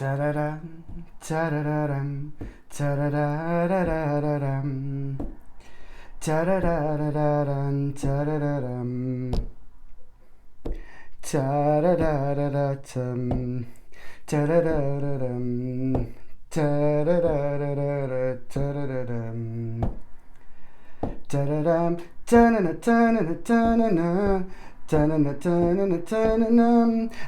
Ta-da-dum, ta-da-da-dum, ta-da-da-da-da-da-dum. Ta-da-da-da-da-dum, ta-da-da-dum. Ta-da-da-da-da-dum, ta-da-da-da-dum, ta-da-da-da-da-da-da-da-dum. Ta-da-dum, ta-na-na-ta-na-na-ta-na-na.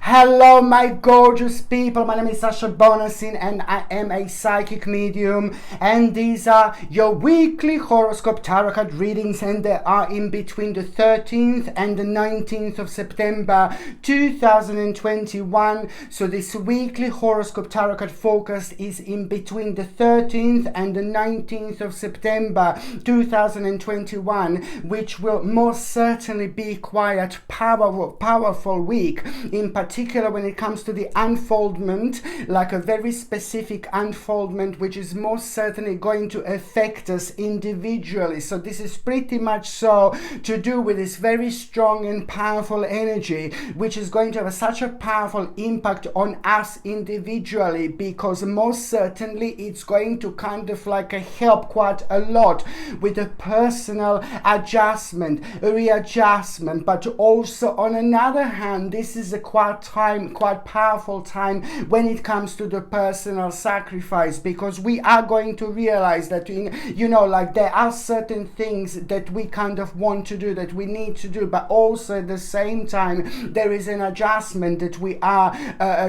Hello my gorgeous people, my name is Sasha Bonasin and I am a psychic medium, and these are your weekly horoscope tarot card readings, and they are in between the 13th and the 19th of September 2021. So this weekly horoscope tarot card focus is in between the 13th and the 19th of September 2021, which will most certainly be quite powerful week, in particular when it comes to the unfoldment, like a very specific unfoldment which is most certainly going to affect us individually. So this is pretty much so to do with this very strong and powerful energy which is going to have such a powerful impact on us individually, because most certainly it's going to kind of like help quite a lot with a personal adjustment, a readjustment. But also on another hand, this is a quite powerful time when it comes to the personal sacrifice, because we are going to realize that there are certain things that we kind of want to do, that we need to do, but also at the same time there is an adjustment that we are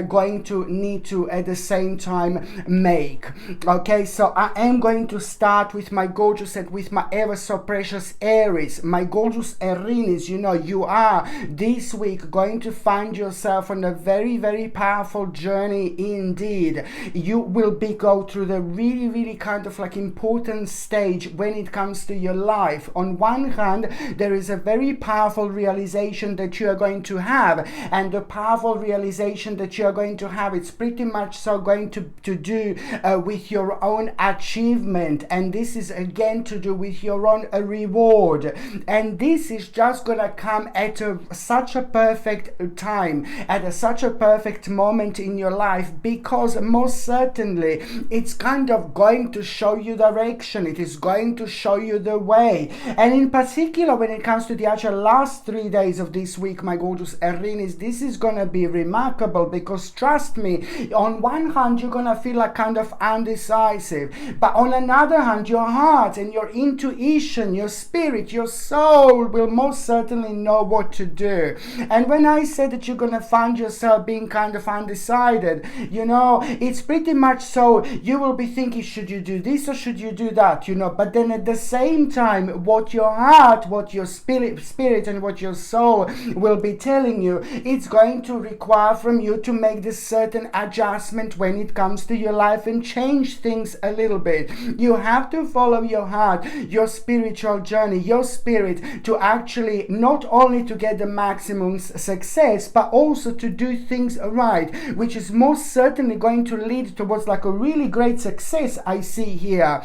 going to need to at the same time make. Okay, so I am going to start with my gorgeous and with my ever so precious Aries, my gorgeous Aries. You are this week going to find yourself on a very powerful journey indeed. You will go through the really kind of like important stage when it comes to your life. On one hand, there is a very powerful realization that you are going to have, and the powerful realization that you are going to have, it's pretty much so going to do with your own achievement, and this is again to do with your own reward, and this is just gonna come at such a perfect time, at such a perfect moment in your life, because most certainly it's kind of going to show you direction, it is going to show you the way. And in particular when it comes to the actual last 3 days of this week, my gorgeous Aries, this is gonna be remarkable, because trust me, on one hand you're gonna feel like kind of undecisive, but on another hand your heart and your intuition, your spirit, your soul will most certainly know what to do. And when I say that you're gonna find yourself being kind of undecided, it's pretty much so you will be thinking, should you do this or should you do that, but then at the same time what your heart, what your spirit and what your soul will be telling you, it's going to require from you to make this certain adjustment when it comes to your life and change things a little bit. You have to follow your heart, your spiritual journey, your spirit, to actually not only to get the maximum success, but also to do things right, which is most certainly going to lead towards like a really great success I see here.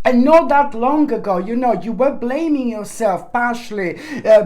And not that long ago, you were blaming yourself partially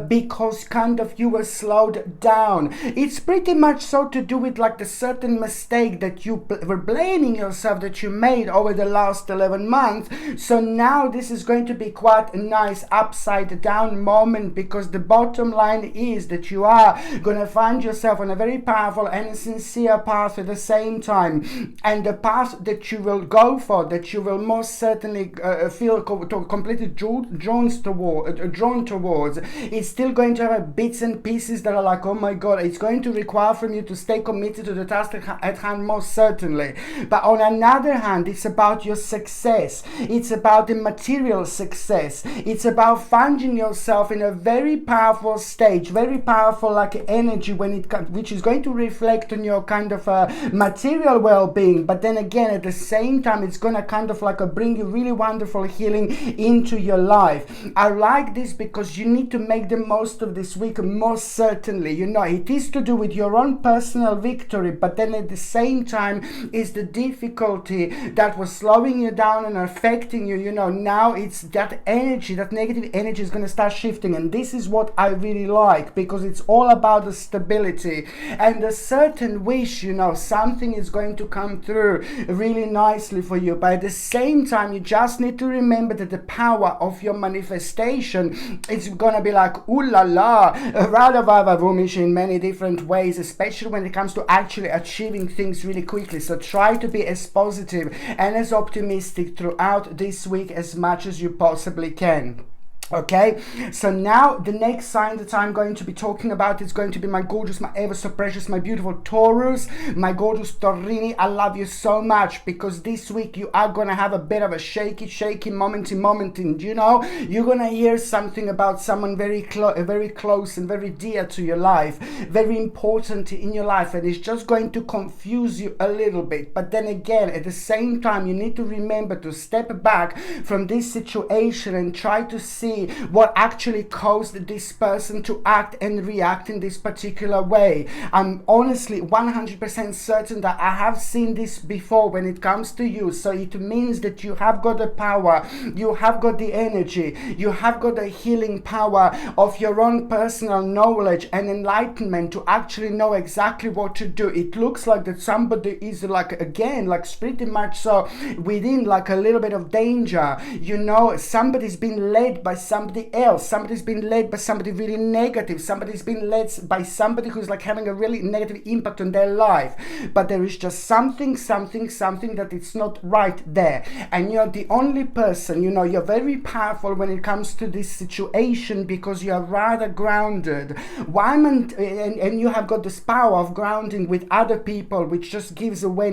because kind of you were slowed down. It's pretty much so to do with like the certain mistake that you were blaming yourself that you made over the last 11 months. So now this is going to be quite a nice upside down moment, because the bottom line is that you are going to find yourself on a very powerful and sincere path at the same time. And the path that you will go for, that you will most certainly feel completely drawn towards, it's still going to have bits and pieces that are like, oh my god, it's going to require from you to stay committed to the task at hand, most certainly. But on another hand, it's about your success, it's about the material success, it's about finding yourself in a very powerful stage, very powerful like energy which is going to reflect on your kind of material well-being. But then again, at the same time, it's going to kind of like bring you really wonderful wonderful healing into your life. I like this because you need to make the most of this week, most certainly. You know, it is to do with your own personal victory, but then at the same time is the difficulty that was slowing you down and affecting you. You know, now it's that energy, that negative energy is going to start shifting, and this is what I really like, because it's all about the stability and a certain wish. You know, something is going to come through really nicely for you, but at the same time you just need to remember that the power of your manifestation is gonna be like ooh la la, rather vavavumish in many different ways, especially when it comes to actually achieving things really quickly. So try to be as positive and as optimistic throughout this week as much as you possibly can. Okay, so now the next sign that I'm going to be talking about is going to be my gorgeous, my ever so precious, my beautiful Taurus, my gorgeous Taurini. I love you so much, because this week you are going to have a bit of a shaky moment, and you know, you're going to hear something about someone very close and very dear to your life, very important in your life, and it's just going to confuse you a little bit. But then again, at the same time, you need to remember to step back from this situation and try to see what actually caused this person to act and react in this particular way. I'm honestly 100% certain that I have seen this before when it comes to you. So it means that you have got the power, you have got the energy, you have got the healing power of your own personal knowledge and enlightenment to actually know exactly what to do. It looks like that somebody is like, again, like pretty much so within like a little bit of danger. You know, somebody's been led by somebody else, somebody's been led by somebody really negative, somebody's been led by somebody who's like having a really negative impact on their life, but there is just something that it's not right there, and you're the only person. You know, you're very powerful when it comes to this situation because you are rather grounded. And you have got this power of grounding with other people, which just gives away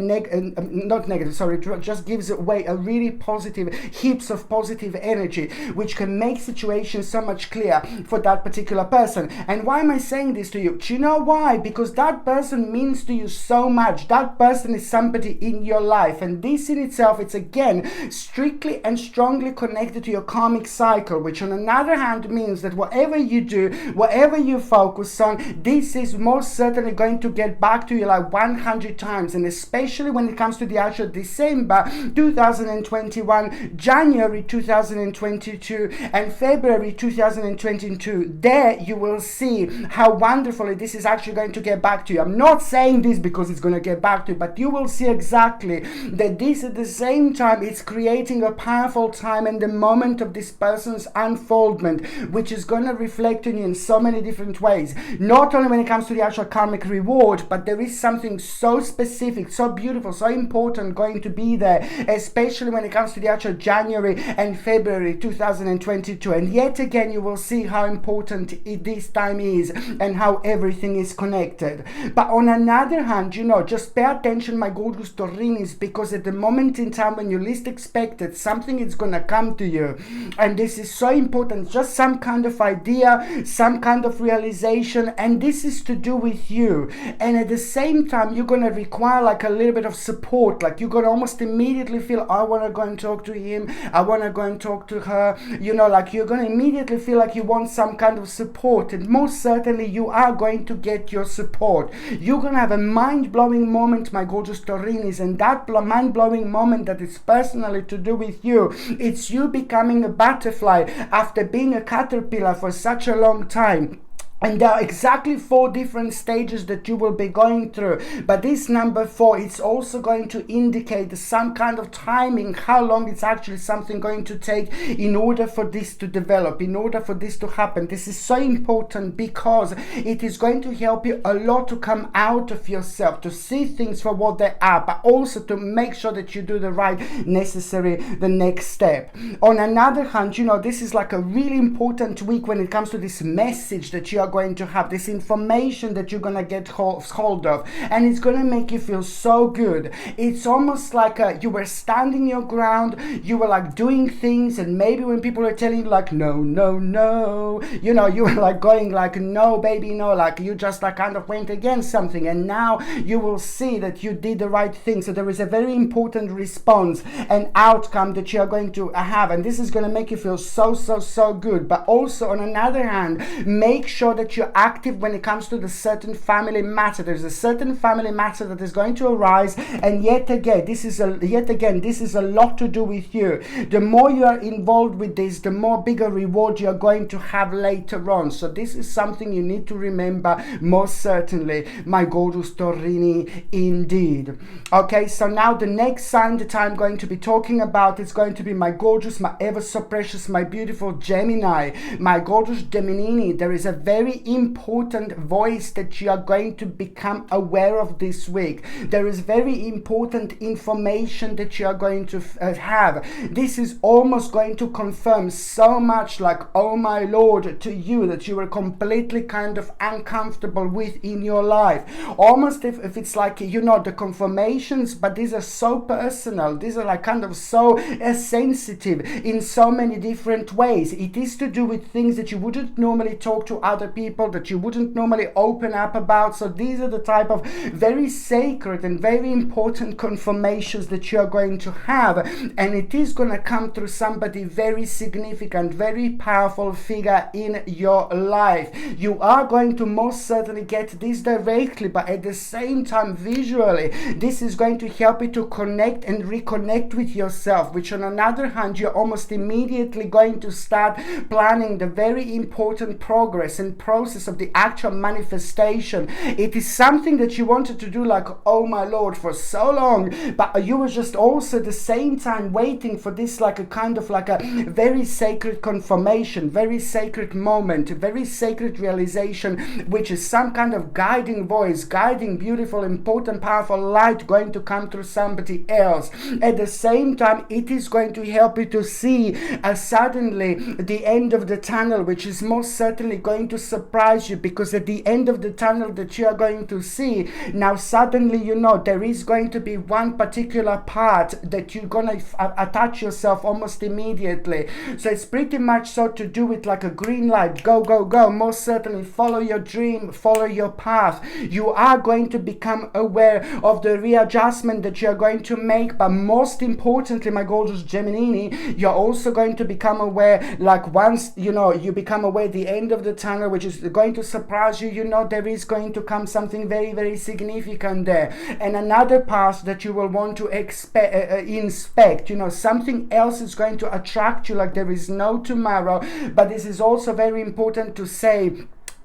just gives away a really positive, heaps of positive energy, which can make situations so much clearer for that particular person. And why am I saying this to you? Do you know why? Because that person means to you so much. That person is somebody in your life, and this in itself, it's again strictly and strongly connected to your karmic cycle, which on another hand means that whatever you do, whatever you focus on, this is most certainly going to get back to you like 100 times. And especially when it comes to the actual December 2021, January 2022 and February 2022, there you will see how wonderfully this is actually going to get back to you. I'm not saying this because it's going to get back to you, but you will see exactly that this at the same time it's creating a powerful time and the moment of this person's unfoldment, which is going to reflect on you in so many different ways. Not only when it comes to the actual karmic reward, but there is something so specific, so beautiful, so important going to be there, especially when it comes to the actual January and February 2022. And yet again, you will see how important this time is and how everything is connected. But on another hand, you know, just pay attention, my gorgeous Taurinis, because at the moment in time when you least expect it, something is going to come to you. And this is so important, just some kind of idea, some kind of realization, and this is to do with you. And at the same time, you're going to require like a little bit of support. Like you're going to almost immediately feel, I want to go and talk to him, I want to go and talk to her. You know, like you're going to immediately feel like you want some kind of support, and most certainly you are going to get your support. You're going to have a mind-blowing moment, my gorgeous Taurinis, and that mind-blowing moment that is personally to do with you. It's you becoming a butterfly after being a caterpillar for such a long time. And there are exactly 4 different stages that you will be going through. But this number 4, it's also going to indicate some kind of timing, how long it's actually something going to take in order for this to develop, in order for this to happen. This is so important because it is going to help you a lot to come out of yourself, to see things for what they are, but also to make sure that you do the right the next step. On another hand, you know, this is like a really important week when it comes to this message that you are going to have, this information that you're going to get hold of, and it's going to make you feel so good. It's almost like you were standing your ground, you were like doing things, and maybe when people are telling you like no, no, no, you know, you were like going like no baby no, like you just like kind of went against something, and now you will see that you did the right thing. So there is a very important response and outcome that you are going to have, and this is going to make you feel so good. But also on another hand, make sure that you're active when it comes to the certain family matter. There's a certain family matter that is going to arise, and yet again this is a lot to do with you. The more you are involved with this, the more bigger reward you are going to have later on. So this is something you need to remember, most certainly, my gorgeous Taurini, indeed. Okay, so now the next sign that I'm going to be talking about is going to be my gorgeous, my ever so precious, my beautiful Gemini, my gorgeous Geminini. There is a very important voice that you are going to become aware of this week. There is very important information that you are going to have. This is almost going to confirm so much like, oh my Lord, to you that you were completely kind of uncomfortable with in your life. Almost if it's like, you know, the confirmations, but these are so personal. These are like kind of so sensitive in so many different ways. It is to do with things that you wouldn't normally talk to other people, that you wouldn't normally open up about. So these are the type of very sacred and very important confirmations that you are going to have, and it is going to come through somebody very significant, very powerful figure in your life. You are going to most certainly get this directly, but at the same time visually, this is going to help you to connect and reconnect with yourself, which on another hand, you're almost immediately going to start planning the very important progress and process of the actual manifestation. It is something that you wanted to do like, oh my Lord, for so long, but you were just also at the same time waiting for this like a kind of like a very sacred confirmation, very sacred moment, very sacred realization, which is some kind of guiding voice, guiding, beautiful, important, powerful light going to come through somebody else. At the same time, it is going to help you to see suddenly the end of the tunnel, which is most certainly going to surprise you, because at the end of the tunnel that you are going to see, now suddenly, you know, there is going to be one particular part that you're going to attach yourself almost immediately. So it's pretty much so to do with like a green light, go, go, go. Most certainly follow your dream, follow your path. You are going to become aware of the readjustment that you're going to make, but most importantly, my gorgeous Geminini, you're also going to become aware, like once, you know, you become aware the end of the tunnel, which is going to surprise you, you know, there is going to come something very, very significant there. And another path that you will want to inspect, you know, something else is going to attract you like there is no tomorrow. But this is also very important to say,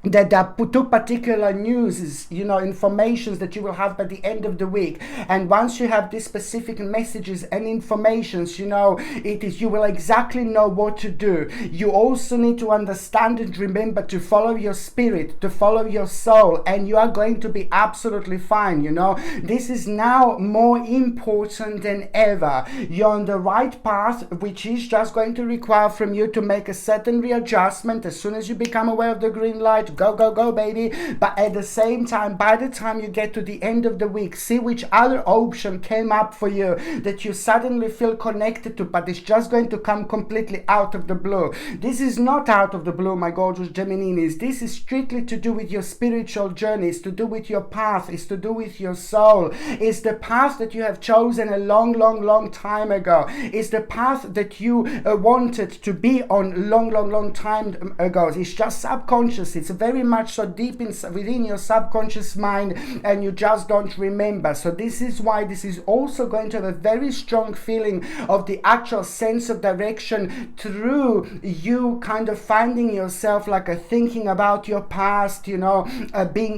that there are two particular news, you know, informations that you will have by the end of the week. And once you have these specific messages and informations, you know, it is, you will exactly know what to do. You also need to understand and remember to follow your spirit, to follow your soul, and you are going to be absolutely fine, you know. This is now more important than ever. You're on the right path, which is just going to require from you to make a certain readjustment as soon as you become aware of the green light. Go, go, go, baby. But at the same time, by the time you get to the end of the week, see which other option came up for you that you suddenly feel connected to, but it's just going to come completely out of the blue. This is not out of the blue, my gorgeous Gemininis. This is strictly to do with your spiritual journey. It's to do with your path. It's to do with your soul. It's the path that you have chosen a long time ago. It's the path that you wanted to be on long time ago. It's just subconscious. It's very much so deep within your subconscious mind, and you just don't remember. So this is why this is also going to have a very strong feeling of the actual sense of direction through you kind of finding yourself like thinking about your past, you know,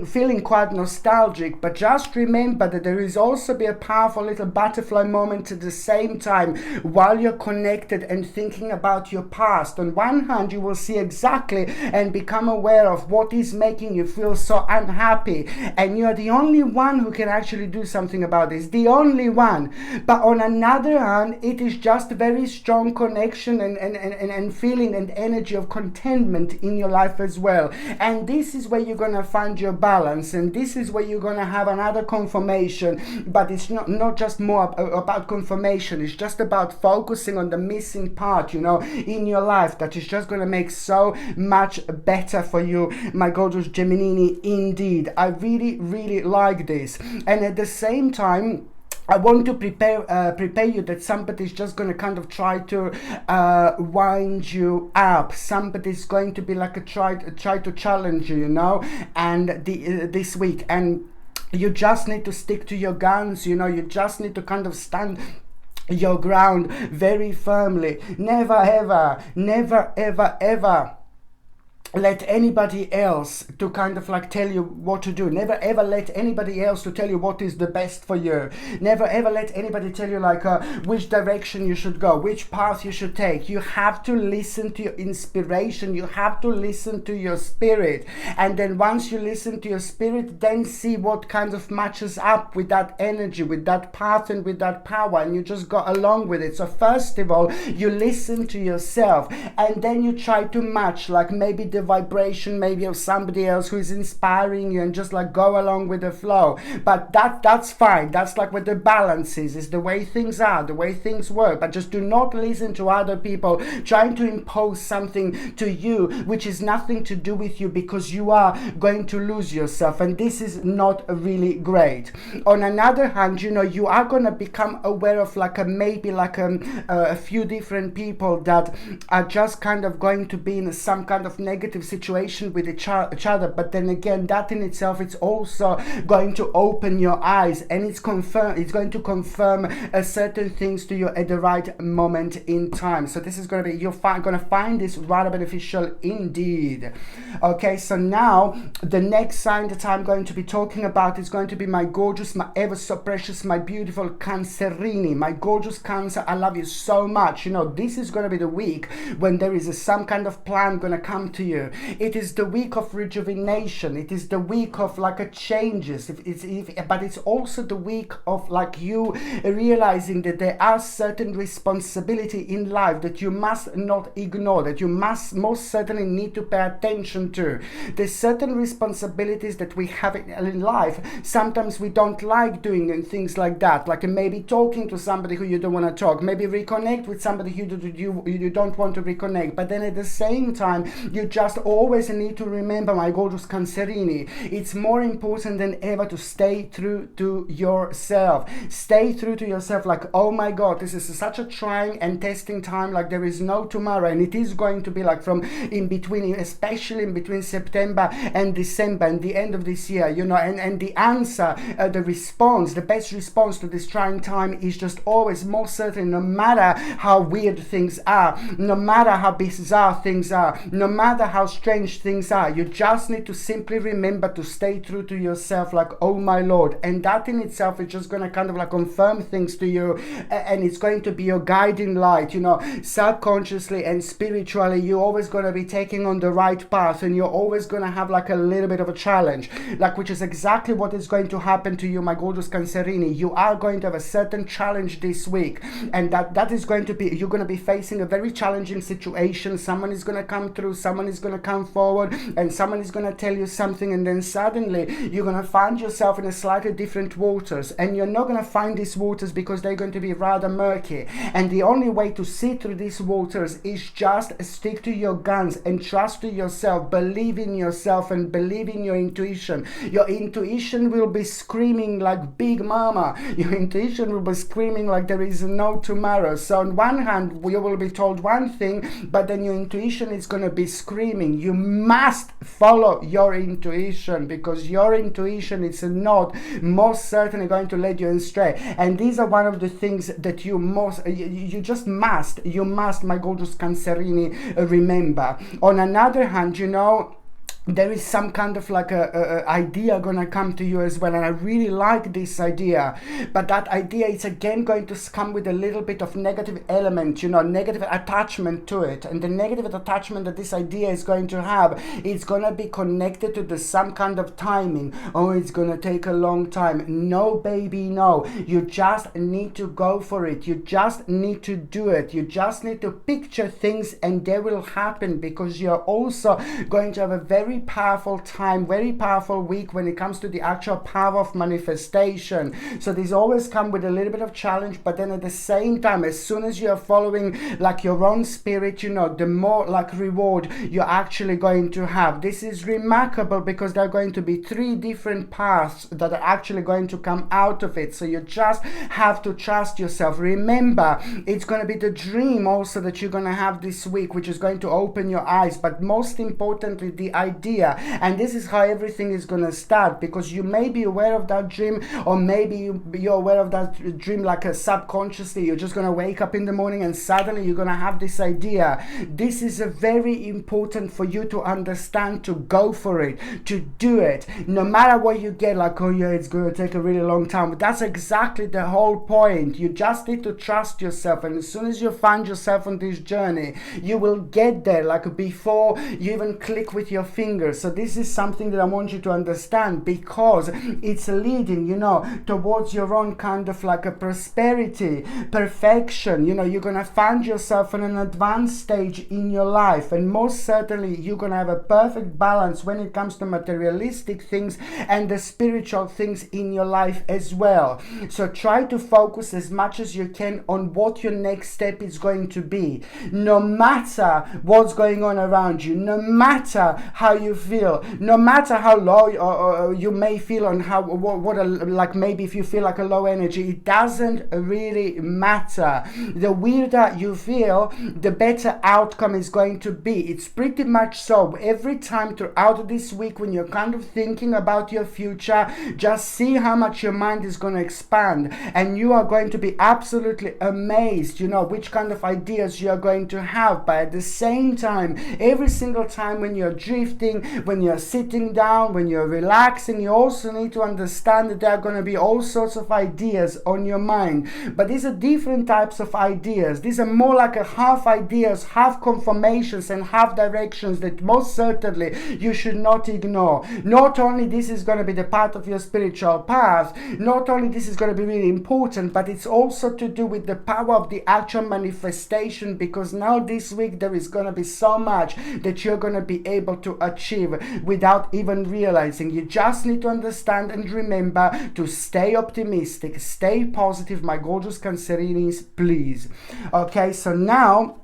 feeling quite nostalgic. But just remember that there is also be a powerful little butterfly moment at the same time while you're connected and thinking about your past. On one hand, you will see exactly and become aware of what is making you feel so unhappy, and you're the only one who can actually do something about this, the only one. But on another hand, it is just very strong connection and feeling and energy of contentment in your life as well. And this is where you're going to find your balance, and this is where you're going to have another confirmation. But it's not just more about confirmation, it's just about focusing on the missing part, in your life, that is just going to make so much better for you, my gorgeous Gemini. Indeed, I really, really like this. And at the same time, I want to prepare you that somebody's just going to kind of try to wind you up. Somebody's going to be like try to challenge you, and this week. And you just need to stick to your guns, you just need to kind of stand your ground very firmly. Never ever let anybody else to kind of like tell you what to do. Never ever let anybody else to tell you what is the best for you. Never ever let anybody tell you like which direction you should go, which path you should take. You have to listen to your inspiration. You have to listen to your spirit. And then once you listen to your spirit, then see what kind of matches up with that energy, with that path and with that power, and you just go along with it. So first of all, you listen to yourself, and then you try to match like maybe the vibration maybe of somebody else who is inspiring you, and just like go along with the flow. But that's fine. That's like what the balance is the way things are, the way things work. But just do not listen to other people trying to impose something to you which is nothing to do with you, because you are going to lose yourself, and this is not really great. On another hand, you are going to become aware of like a few different people that are just kind of going to be in some kind of negative situation with each other. But then again, that in itself, it's also going to open your eyes, and it's going to confirm certain things to you at the right moment in time. So this is going to be, you're going to find this rather beneficial indeed. Okay, so now the next sign that I'm going to be talking about is going to be my gorgeous, my ever so precious, my beautiful Cancerini. My gorgeous Cancer, I love you so much. This is going to be the week when there is some kind of plan going to come to you. It is the week of rejuvenation. It is the week of like a changes. But it's also the week of like you realizing that there are certain responsibility in life that you must not ignore, that you must most certainly need to pay attention to. There's certain responsibilities that we have in life. Sometimes we don't like doing and things like that, like maybe talking to somebody who you don't want to talk, maybe reconnect with somebody who you don't want to reconnect. But then at the same time, you just always need to remember, my gorgeous Cancerini, it's more important than ever to stay true to yourself. Stay true to yourself. Like, oh my God, this is such a trying and testing time, like there is no tomorrow, and it is going to be like from in between, especially in between September and December and the end of this year, and the answer, the response, the best response to this trying time is just always more certain, no matter how weird things are, no matter how bizarre things are, no matter how strange things are, you just need to simply remember to stay true to yourself, like, oh my Lord. And that in itself is just going to kind of like confirm things to you, and it's going to be your guiding light. Subconsciously and spiritually, you're always going to be taking on the right path, and you're always going to have like a little bit of a challenge, like, which is exactly what is going to happen to you, my gorgeous Cancerini. You are going to have a certain challenge this week, and that is going to be, you're going to be facing a very challenging situation. Someone is going to come through, someone is going to come forward, and someone is going to tell you something, and then suddenly you're going to find yourself in a slightly different waters, and you're not going to find these waters because they're going to be rather murky. And the only way to see through these waters is just stick to your guns and trust to yourself, believe in yourself, and believe in your intuition. Your intuition will be screaming like Big Mama. Your intuition will be screaming like there is no tomorrow. So on one hand, you will be told one thing, but then your intuition is going to be screaming. You must follow your intuition, because your intuition is not most certainly going to lead you astray. And these are one of the things that you must, my gorgeous Cancerini, remember. On another hand, there is some kind of like a idea gonna come to you as well, and I really like this idea, but that idea is again going to come with a little bit of negative element, you know, negative attachment to it. And the negative attachment that this idea is going to have, it's gonna be connected to some kind of timing. Oh, it's gonna take a long time. No, baby, no. You just need to go for it. You just need to do it. You just need to picture things and they will happen, because you're also going to have a very powerful time, very powerful week when it comes to the actual power of manifestation. So these always come with a little bit of challenge, but then at the same time, as soon as you're following like your own spirit, you know, the more like reward you're actually going to have. This is remarkable because there are going to be 3 different paths that are actually going to come out of it. So you just have to trust yourself. Remember, it's going to be the dream also that you're going to have this week, which is going to open your eyes, but most importantly, the idea. And this is how everything is going to start, because you may be aware of that dream, or maybe you're aware of that dream like subconsciously. You're just going to wake up in the morning and suddenly you're going to have this idea. This is a very important for you to understand, to go for it, to do it, no matter what you get, like, oh yeah, it's going to take a really long time. But that's exactly the whole point. You just need to trust yourself, and as soon as you find yourself on this journey, you will get there, like before you even click with your fingers. So this is something that I want you to understand, because it's leading, you know, towards your own kind of like a prosperity, perfection. You know, you're going to find yourself in an advanced stage in your life, and most certainly you're going to have a perfect balance when it comes to materialistic things and the spiritual things in your life as well. So try to focus as much as you can on what your next step is going to be, no matter what's going on around you, no matter how you feel, no matter how low you may feel, on how like maybe if you feel like a low energy, it doesn't really matter. The weirder you feel, the better outcome is going to be. It's pretty much so. Every time throughout this week when you're kind of thinking about your future, just see how much your mind is going to expand, and you are going to be absolutely amazed, you know, which kind of ideas you are going to have. But at the same time, every single time when you're drifting, when you're sitting down, when you're relaxing, you also need to understand that there are going to be all sorts of ideas on your mind. But these are different types of ideas. These are more like a half ideas, half confirmations and half directions that most certainly you should not ignore. Not only this is going to be the part of your spiritual path, not only this is going to be really important, but it's also to do with the power of the actual manifestation, because now this week there is going to be so much that you're going to be able to achieve without even realizing. You just need to understand and remember to stay optimistic, stay positive, my gorgeous Cancerinis, please. Okay, so now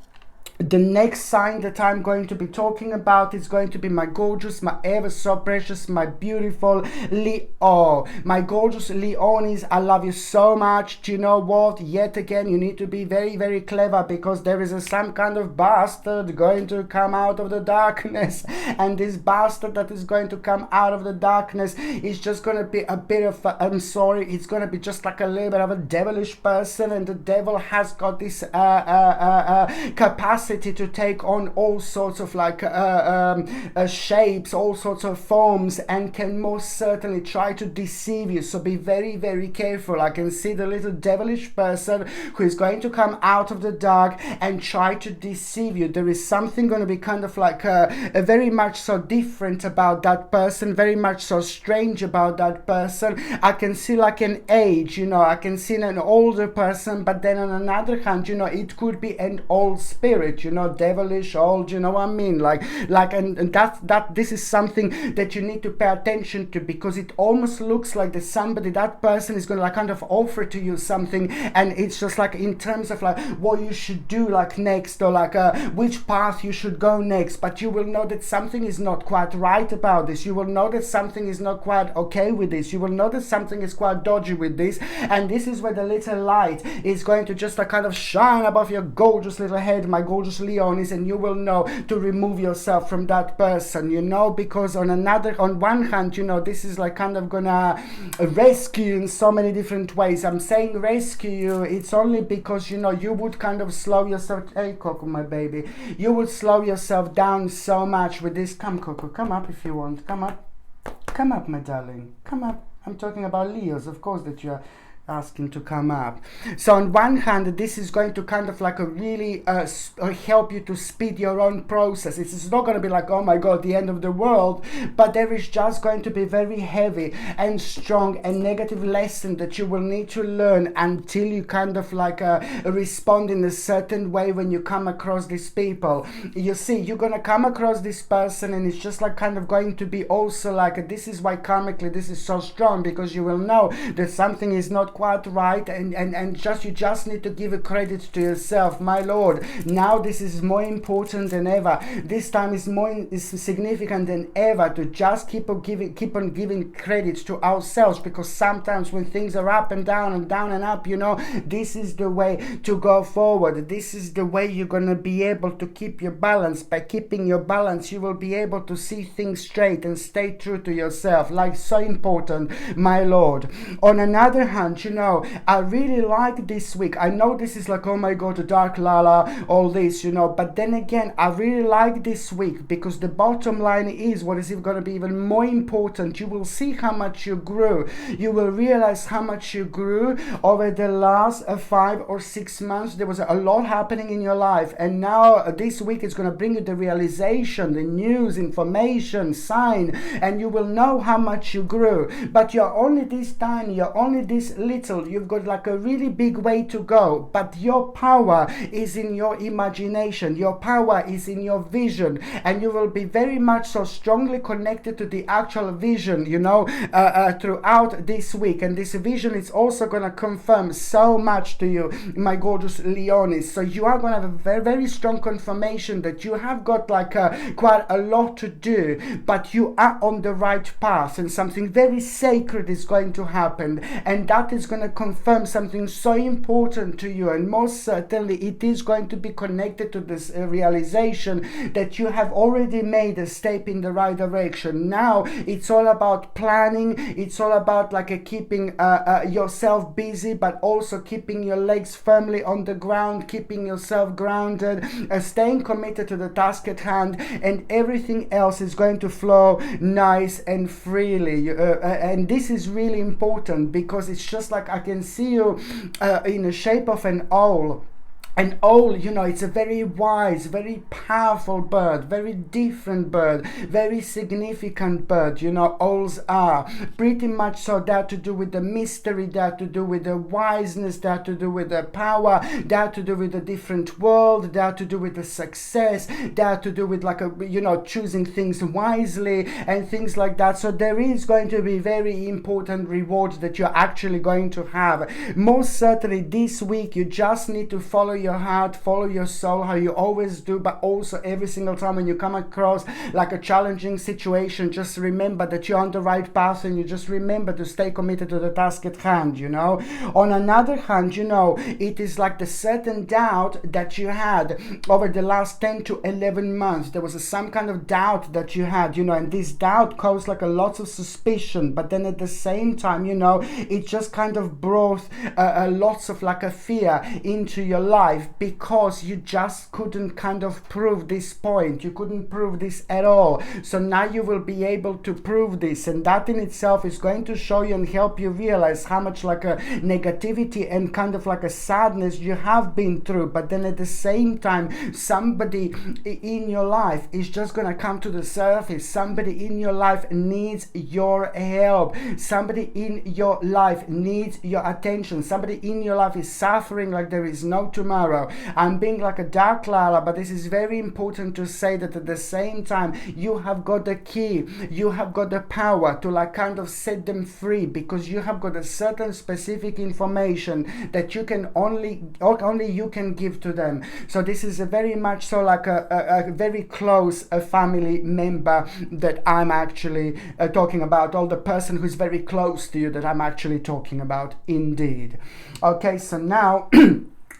the next sign that I'm going to be talking about is going to be my gorgeous, my ever so precious, my beautiful Leo. My gorgeous Leonis, I love you so much. Do you know what? Yet again, you need to be very, very clever, because there is some kind of bastard going to come out of the darkness. And this bastard that is going to come out of the darkness is just going to be a bit of, I'm sorry, it's going to be just like a little bit of a devilish person. And the devil has got this capacity to take on all sorts of like shapes, all sorts of forms, and can most certainly try to deceive you. So be very, very careful. I can see the little devilish person who is going to come out of the dark and try to deceive you. There is something going to be kind of like a very much so different about that person, very much so strange about that person. I can see like an age, you know, I can see an older person, but then on another hand, you know, it could be an old spirit, you know, devilish old, you know what I mean, like and that this is something that you need to pay attention to, because it almost looks like that person is going to like kind of offer to you something, and it's just like in terms of like what you should do like next, or like which path you should go next. But you will know that something is not quite right about this. You will know that something is not quite okay with this. You will know that something is quite dodgy with this, and this is where the little light is going to just like kind of shine above your gorgeous little head, my gorgeous gorgeous Leonis, and you will know to remove yourself from that person, you know, because on one hand, you know, this is like kind of gonna rescue you in so many different ways. I'm saying rescue you, it's only because, you know, you would kind of slow yourself, hey Coco, my baby, you would slow yourself down so much with this. Come Coco, come up if you want, come up my darling, come up. I'm talking about Leos, of course, that you're asking to come up. So on one hand, this is going to kind of like a really help you to speed your own process. It's not going to be like, oh my god, the end of the world, but there is just going to be very heavy and strong and negative lesson that you will need to learn until you kind of like respond in a certain way when you come across these people. You see, you're going to come across this person, and it's just like kind of going to be also like, this is why karmically this is so strong, because you will know that something is not quite right, and you just need to give a credit to yourself. My lord, now this is more important than ever. This time is significant than ever to just keep on giving credit to ourselves, because sometimes when things are up and down and up, you know, this is the way to go forward. This is the way you're gonna be able to keep your balance. By keeping your balance, you will be able to see things straight and stay true to yourself. Like, so important, my lord. On another hand, you know, I really like this week. I know this is like, oh my god, dark lala, all this, you know, but then again, I really like this week because the bottom line is, what is going to be even more important, you will see how much you grew. You will realize how much you grew over the last 5 or 6 months. There was a lot happening in your life, and now this week is going to bring you the realization, the news, information, sign, and you will know how much you grew. But you're only this tiny, you're only this little, you've got like a really big way to go, but your power is in your imagination, your power is in your vision, and you will be very much so strongly connected to the actual vision, you know, throughout this week. And this vision is also going to confirm so much to you, my gorgeous Leonis. So you are going to have a very, very strong confirmation that you have got like quite a lot to do, but you are on the right path, and something very sacred is going to happen, and that is going to confirm something so important to you. And most certainly it is going to be connected to this realization that you have already made a step in the right direction. Now it's all about planning, it's all about like keeping yourself busy, but also keeping your legs firmly on the ground, keeping yourself grounded, staying committed to the task at hand, and everything else is going to flow nice and freely. And this is really important, because it's just like I can see you in the shape of an owl. An owl, you know, it's a very wise, very powerful bird, very different bird, very significant bird. You know, owls are pretty much so. They have to do with the mystery, they have to do with the wiseness, they have to do with the power, they have to do with the different world, they have to do with the success, they have to do with like a, you know, choosing things wisely and things like that. So there is going to be very important rewards that you're actually going to have. Most certainly this week, you just need to follow your heart, follow your soul, how you always do, but also every single time when you come across like a challenging situation, just remember that you're on the right path, and you just remember to stay committed to the task at hand, you know. On another hand, you know, it is like the certain doubt that you had over the last 10 to 11 months. There was some kind of doubt that you had, you know, and this doubt caused like a lot of suspicion, but then at the same time, you know, it just kind of brought lots of like a fear into your life, because you just couldn't kind of prove this point, you couldn't prove this at all. So now you will be able to prove this, and that in itself is going to show you and help you realize how much like a negativity and kind of like a sadness you have been through. But then at the same time, somebody in your life is just gonna come to the surface. Somebody in your life needs your help, somebody in your life needs your attention, somebody in your life is suffering like there is no tomorrow. I'm being like a dark lala, but this is very important to say that at the same time, you have got the key, you have got the power to like kind of set them free, because you have got a certain specific information that you can only you can give to them. So this is a very much so like a very close family member that I'm actually talking about, or the person who's very close to you that I'm actually talking about indeed. Okay, so now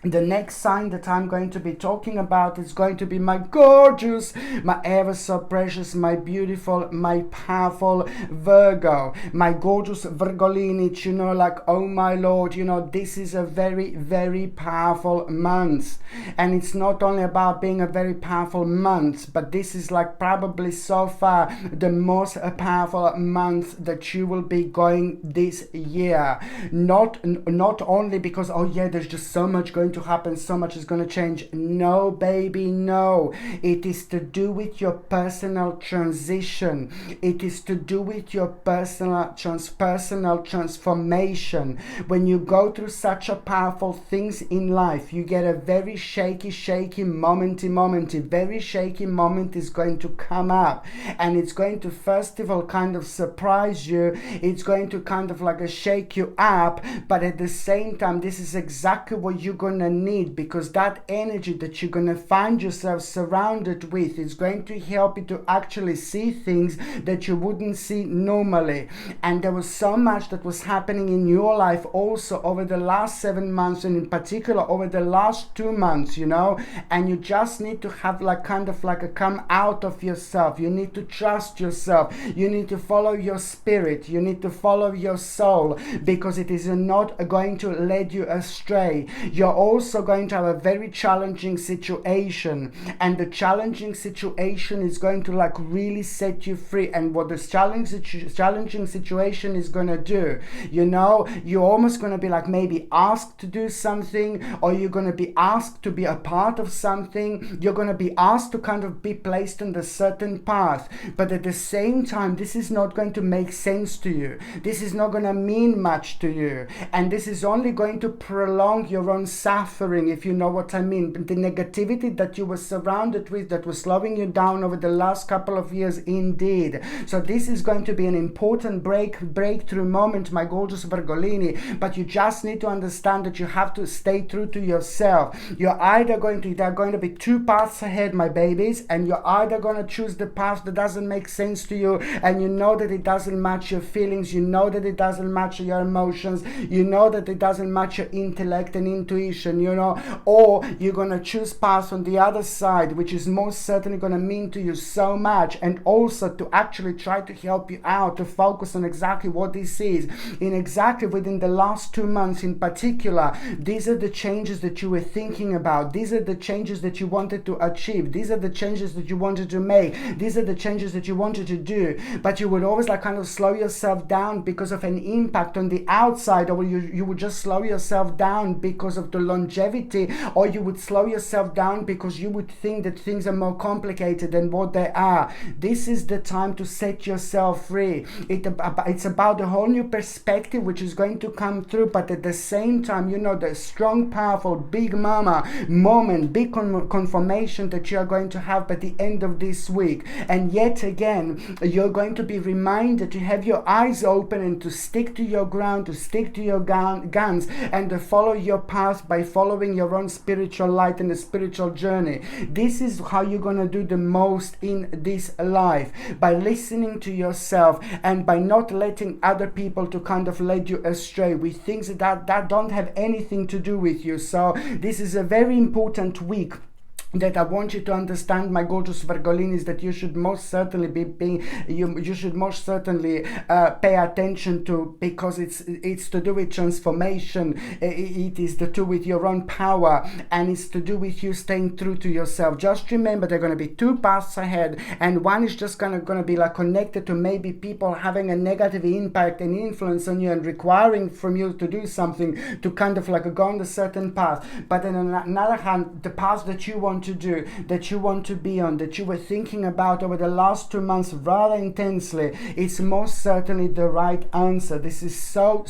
The next sign that I'm going to be talking about is going to be my gorgeous, my ever so precious, my beautiful, my powerful Virgo. My gorgeous Virgolini, you know, like, oh my Lord, you know, this is a very, very powerful month. And it's not only about being a very powerful month, but this is like probably so far the most powerful month that you will be going this year. Not only because, oh yeah, there's just so much going to happen, so much is going to change. No, baby, no. It is to do with your personal transition. It is to do with your personal transformation. When you go through such a powerful things in life, you get a very shaky moment. Very shaky moment is going to come up, and it's going to first of all kind of surprise you. It's going to kind of like shake you up, but at the same time, this is exactly what you're gonna need, because that energy that you're gonna find yourself surrounded with is going to help you to actually see things that you wouldn't see normally. And there was so much that was happening in your life also over the last 7 months, and in particular over the last 2 months, you know, and you just need to have like kind of like a come out of yourself. You need to trust yourself. You need to follow your spirit. You need to follow your soul, because it is not going to lead you astray. You're also going to have a very challenging situation, and the challenging situation is going to like really set you free. And what this challenging situation is going to do, you know, you're almost going to be like maybe asked to do something, or you're going to be asked to be a part of something. You're going to be asked to kind of be placed on the certain path, but at the same time, this is not going to make sense to you. This is not going to mean much to you, and this is only going to prolong your own suffering, if you know what I mean. The negativity that you were surrounded with, that was slowing you down over the last couple of years, indeed. So this is going to be an important breakthrough moment, my gorgeous Virgolini, but you just need to understand that you have to stay true to yourself. There are going to be 2 paths ahead, my babies, and you're either going to choose the path that doesn't make sense to you, and you know that it doesn't match your feelings, you know that it doesn't match your emotions, you know that it doesn't match your intellect and intuition, you know, or you're going to choose path on the other side, which is most certainly going to mean to you so much, and also to actually try to help you out to focus on exactly what this is. In exactly within the last 2 months in particular, these are the changes that you were thinking about. These are the changes that you wanted to achieve. These are the changes that you wanted to make. These are the changes that you wanted to do, but you would always like kind of slow yourself down because of an impact on the outside, or you would just slow yourself down because of the longevity, or you would slow yourself down because you would think that things are more complicated than what they are. This is the time to set yourself free. It's about a whole new perspective which is going to come through, but at the same time, you know, the strong, powerful, big mama moment, big confirmation that you are going to have by the end of this week. And yet again, you're going to be reminded to have your eyes open and to stick to your ground, to stick to your guns, and to follow your path by following your own spiritual light and the spiritual journey. This is how you're going to do the most in this life, by listening to yourself and by not letting other people to kind of lead you astray with things that don't have anything to do with you. So this is a very important week that I want you to understand, my gorgeous Virgolinis, that you should most certainly you should most certainly pay attention to, because it's to do with transformation. It is to do with your own power, and it's to do with you staying true to yourself. Just remember, there are going to be 2 paths ahead, and one is just going to be like connected to maybe people having a negative impact and influence on you and requiring from you to do something to kind of like go on a certain path. But then on another hand, the path that you want to do, that you want to be on, that you were thinking about over the last 2 months rather intensely, it's most certainly the right answer. This is so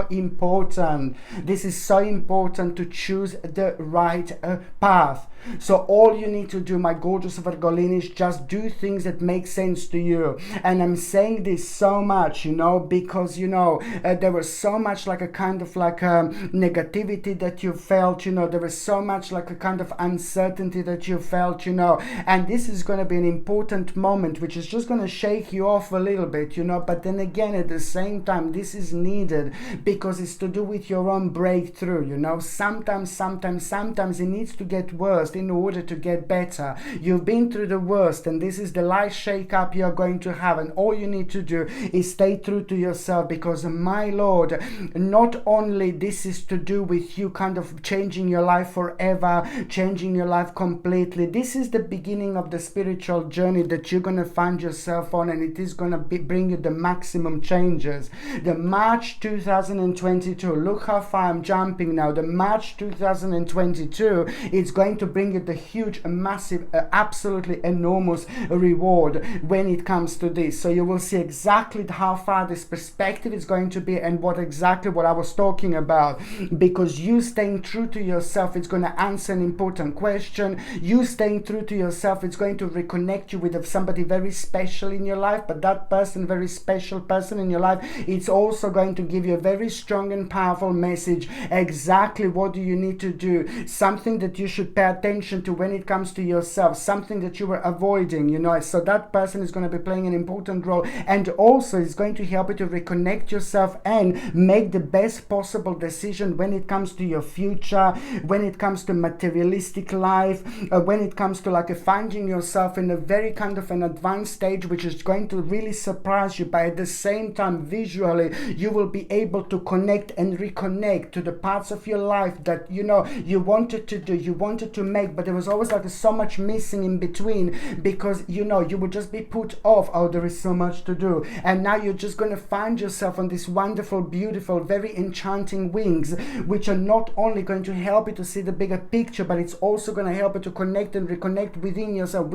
important. This is so important to choose the right path. So all you need to do, my gorgeous Virgolini, is just do things that make sense to you. And I'm saying this so much, you know, because, you know, there was so much like a kind of like negativity that you felt, you know, there was so much like a kind of uncertainty uncertainty that you felt, you know. And this is going to be an important moment which is just going to shake you off a little bit, you know. But then again, at the same time, this is needed because it's to do with your own breakthrough, you know. Sometimes it needs to get worse in order to get better. You've been through the worst, and this is the life shake-up you're going to have, and all you need to do is stay true to yourself, because my Lord, not only this is to do with you kind of changing your life forever, changing your life completely. This is the beginning of the spiritual journey that you're going to find yourself on, and it is going to bring you the maximum changes. The March 2022, look how far I'm jumping now. The March 2022, it's going to bring you the huge, massive, absolutely enormous reward when it comes to this. So you will see exactly how far this perspective is going to be, and what I was talking about. Because you staying true to yourself, it's going to answer an important question. You staying true to yourself, it's going to reconnect you with somebody very special in your life. But that person, very special person in your life, it's also going to give you a very strong and powerful message. Exactly what do you need to do, something that you should pay attention to when it comes to yourself, something that you were avoiding, you know. So that person is going to be playing an important role, and also is going to help you to reconnect yourself and make the best possible decision when it comes to your future, when it comes to materialistic life, when it comes to like finding yourself in a very kind of an advanced stage, which is going to really surprise you. But at the same time, visually, you will be able to connect and reconnect to the parts of your life that, you know, you wanted to do, you wanted to make, but there was always like so much missing in between, because, you know, you would just be put off. Oh, there is so much to do. And now you're just going to find yourself on this wonderful, beautiful, very enchanting wings, which are not only going to help you to see the bigger picture, but it's also going to help you to connect and reconnect within yourself,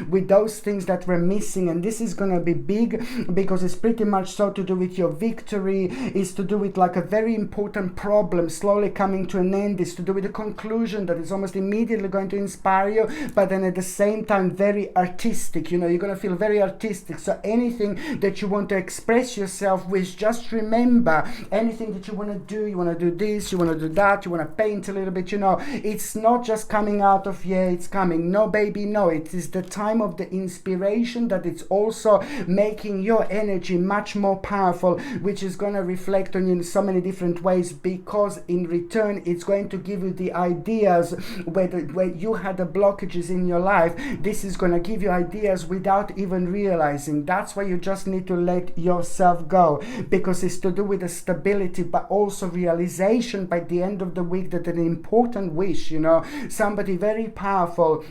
with those things that were missing. And this is going to be big, because it's pretty much so to do with your victory. It's to do with like a very important problem slowly coming to an end. It's to do with a conclusion that is almost immediately going to inspire you, but then at the same time very artistic. You know, you're going to feel very artistic. So anything that you want to express yourself with, just remember, anything that you want to do, you want to do this, you want to do that, you want to paint a little bit, you know, it's not just coming out of, yeah, it's coming. No, baby, no. It is the time of the inspiration that it's also making your energy much more powerful, which is going to reflect on you in so many different ways, because in return it's going to give you the ideas where you had the blockages in your life. This is going to give you ideas without even realizing. That's why you just need to let yourself go, because it's to do with the stability, but also realization by the end of the week that an important wish, you know, somebody very powerful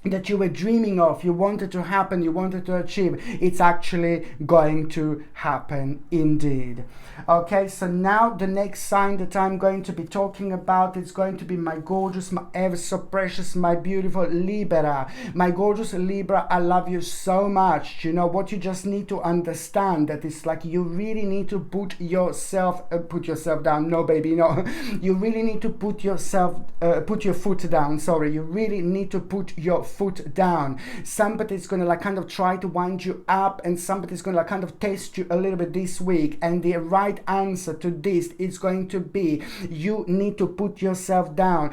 that you were dreaming of, you wanted to happen, you wanted to achieve, it's actually going to happen indeed. Okay, so now the next sign that I'm going to be talking about is going to be my gorgeous, my ever so precious, my beautiful Libra. My gorgeous Libra, I love you so much. You know what you just need to understand, that it's like you really need to put yourself down. No, baby, no. You really need to put your foot down. Sorry, you really need to put your foot down. Somebody's gonna like kind of try to wind you up, and somebody's gonna like kind of test you a little bit this week, and the right answer to this is going to be, you need to put yourself down.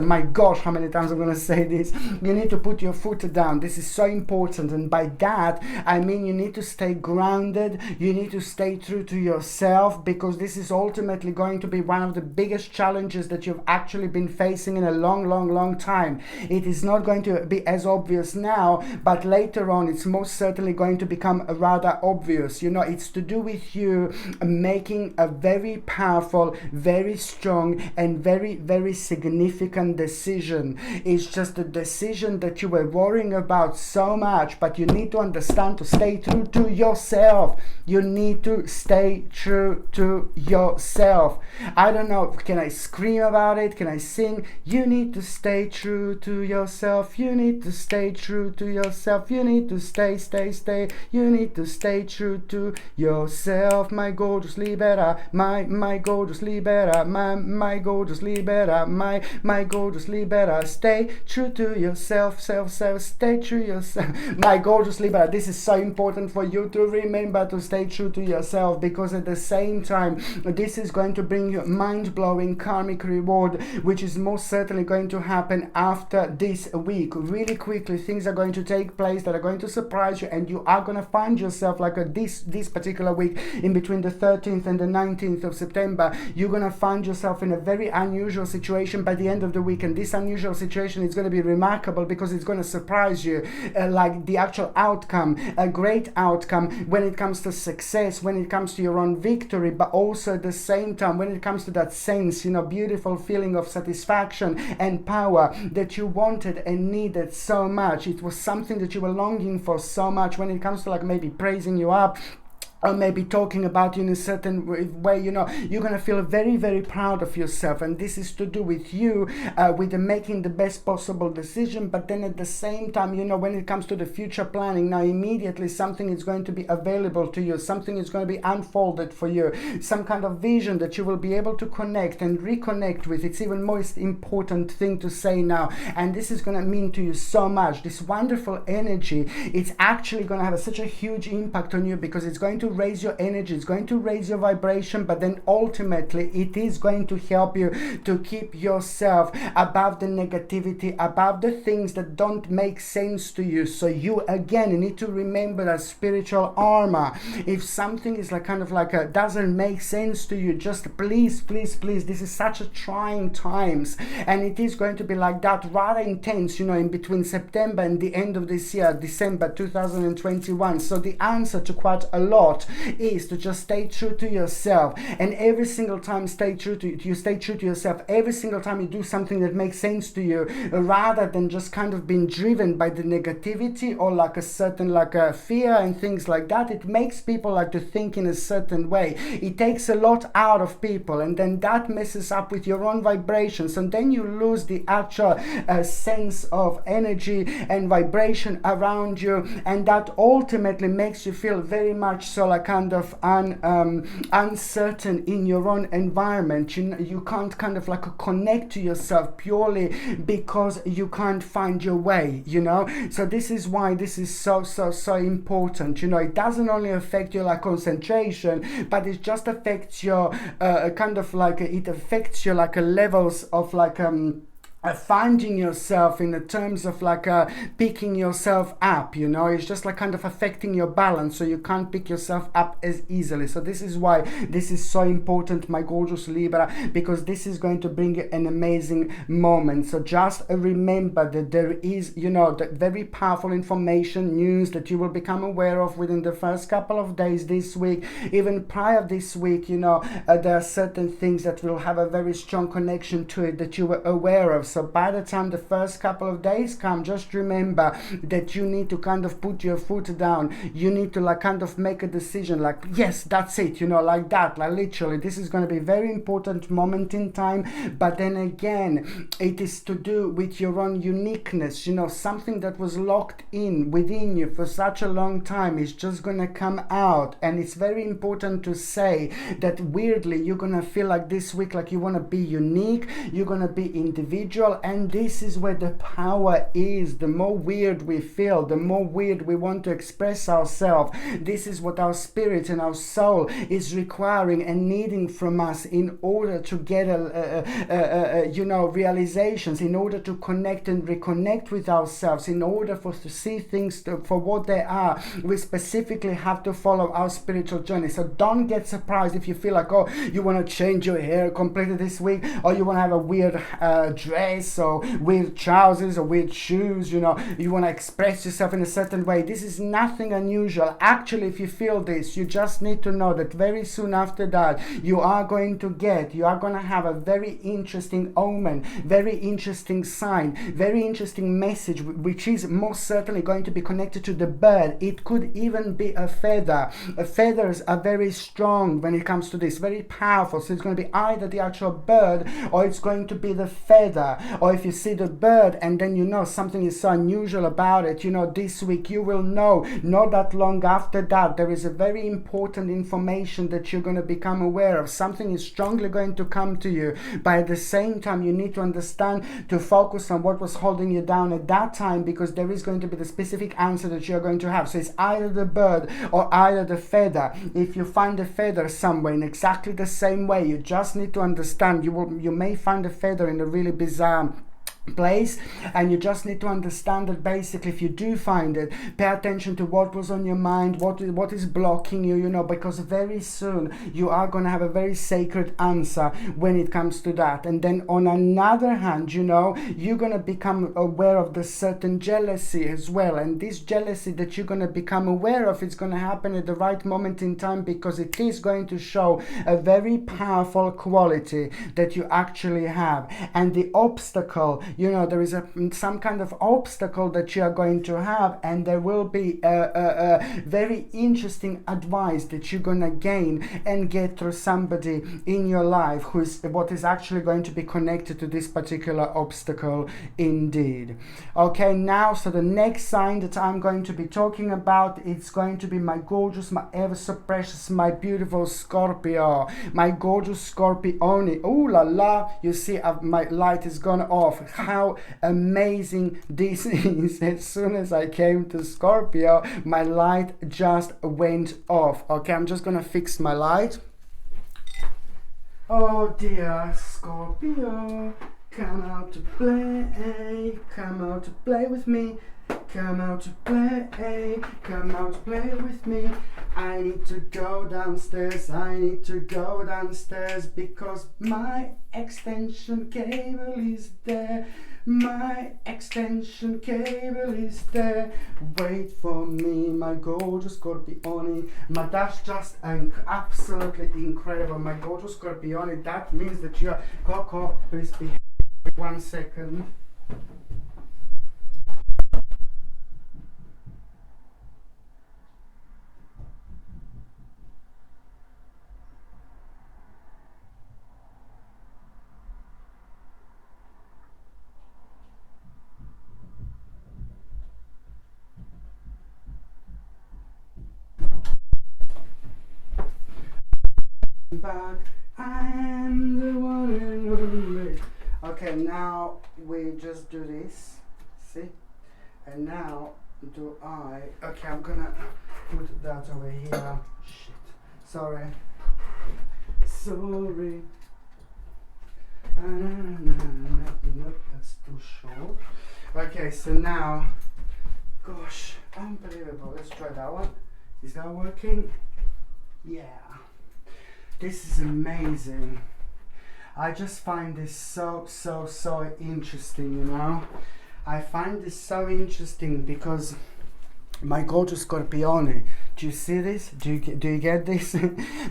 My gosh, how many times I'm gonna say this. You need to put your foot down. This is so important, and by that I mean you need to stay grounded, you need to stay true to yourself, because this is ultimately going to be one of the biggest challenges that you've actually been facing in a long time. It is not going to be as obvious now, but later on it's most certainly going to become rather obvious. You know, it's to do with you making a very powerful, very strong, and very significant decision. It's just a decision that you were worrying about so much, but you need to understand to stay true to yourself. You need to stay true to yourself. I don't know, can I scream about it? Can I sing? You need to stay true to yourself. yourself, you need to stay true to yourself, you need to stay, you need to stay true to yourself, my gorgeous Libra, my gorgeous Libra, my gorgeous Libra, my gorgeous Libra, stay true to yourself, stay true yourself, my gorgeous Libra. This is so important for you to remember to stay true to yourself, because at the same time this is going to bring you mind-blowing karmic reward, which is most certainly going to happen after this week. Really quickly, things are going to take place that are going to surprise you, and you are going to find yourself like this particular week, in between the 13th and the 19th of September, you're going to find yourself in a very unusual situation by the end of the week. And this unusual situation is going to be remarkable, because it's going to surprise you, like the actual outcome, a great outcome when it comes to success, when it comes to your own victory, but also at the same time when it comes to that sense, beautiful feeling of satisfaction and power that you wanted and needed so much. It was something that you were longing for so much, when it comes to like maybe praising you up, or maybe talking about you in a certain way, you're going to feel very, very proud of yourself. And this is to do with you, with making the best possible decision. But then at the same time, when it comes to the future planning, now immediately something is going to be available to you. Something is going to be unfolded for you. Some kind of vision that you will be able to connect and reconnect with. It's even most important thing to say now. And this is going to mean to you so much. This wonderful energy, it's actually going to have such a huge impact on you, because it's going to raise your energy, it's going to raise your vibration, but then ultimately it is going to help you to keep yourself above the negativity, above the things that don't make sense to you. So you again need to remember that spiritual armor. If something is doesn't make sense to you, just please, this is such a trying times, and it is going to be like that, rather intense, in between September and the end of this year, December 2021. So the answer to quite a lot is to just stay true to yourself, and every single time stay true to yourself. Every single time you do something that makes sense to you, rather than just kind of being driven by the negativity or like a certain fear and things like that. It makes people like to think in a certain way. It takes a lot out of people, and then that messes up with your own vibrations, and then you lose the actual sense of energy and vibration around you, and that ultimately makes you feel very much so kind of uncertain in your own environment. You can't kind of connect to yourself purely because you can't find your way, so this is why this is so important. It doesn't only affect your concentration, but it just affects your it affects your levels of finding yourself in the terms of picking yourself up. It's just kind of affecting your balance, so you can't pick yourself up as easily. So this is why this is so important, my gorgeous Libra, because this is going to bring you an amazing moment. So just remember that there is the very powerful information, news that you will become aware of within the first couple of days this week. Even prior this week, there are certain things that will have a very strong connection to it that you were aware of. So by the time the first couple of days come, just remember that you need to kind of put your foot down. You need to kind of make a decision, yes, that's it, like that, literally. This is going to be a very important moment in time. But then again, it is to do with your own uniqueness. Something that was locked in within you for such a long time is just going to come out. And it's very important to say that weirdly, you're going to feel like this week, you want to be unique, you're going to be individual. And this is where the power is. The more weird we feel, the more weird we want to express ourselves. This is what our spirit and our soul is requiring and needing from us in order to get realizations, in order to connect and reconnect with ourselves, in order for us to see things for what they are. We specifically have to follow our spiritual journey. So don't get surprised if you feel you want to change your hair completely this week, or you want to have a weird dress, or weird trousers, or weird shoes. You want to express yourself in a certain way. This is nothing unusual. Actually, if you feel this, you just need to know that very soon after that, you are going to have a very interesting omen, very interesting sign, very interesting message, which is most certainly going to be connected to the bird. It could even be a feather. Feathers are very strong when it comes to this, very powerful. So it's going to be either the actual bird, or it's going to be the feather. or if you see the bird and then you know something is so unusual about it, you know, this week you will know, not that long after that, there is a very important information that you're going to become aware of. Something is strongly going to come to you, but at the same time you need to understand to focus on what was holding you down at that time, because there is going to be the specific answer that you're going to have. So it's either the bird or either the feather. If you find a feather somewhere in exactly the same way, you just need to understand you may find a feather in a really bizarre place, and you just need to understand that basically if you do find it, pay attention to what was on your mind, what is blocking you, you know, because very soon you are going to have a very sacred answer when it comes to that. And then on another hand, you know, you're going to become aware of the certain jealousy as well, and this jealousy that you're going to become aware of, it's going to happen at the right moment in time, because it is going to show a very powerful quality that you actually have. And the obstacle, you know, there is some kind of obstacle that you are going to have, and there will be a very interesting advice that you're going to gain and get through somebody in your life who is what is actually going to be connected to this particular obstacle indeed. Okay, now, so the next sign that I'm going to be talking about, it's going to be my gorgeous, my ever so precious, my beautiful Scorpio, my gorgeous Scorpione. Ooh la la, you see my light is gone off. How amazing this is. As soon as I came to Scorpio, my light just went off. Okay, I'm just gonna fix my light. Oh dear Scorpio, come out to play, come out to play with me. Come out to play, come out to play with me. I need to go downstairs, I need to go downstairs, because my extension cable is there. My extension cable is there. Wait for me, my gorgeous Scorpione. That's just absolutely incredible. My gorgeous Scorpione, that means that you are... Coco, please be... 1 second. Back, I'm the one and only. Okay, now we just do this, see? And now do I, okay, I'm gonna put that over here. Shit, sorry. Nope, that's too short. Okay, so now, gosh, unbelievable. Let's try that one. Is that working? Yeah. This is amazing. I just find this so interesting, you know. I find this so interesting because my gorgeous Scorpione, do you see this? Do you get this?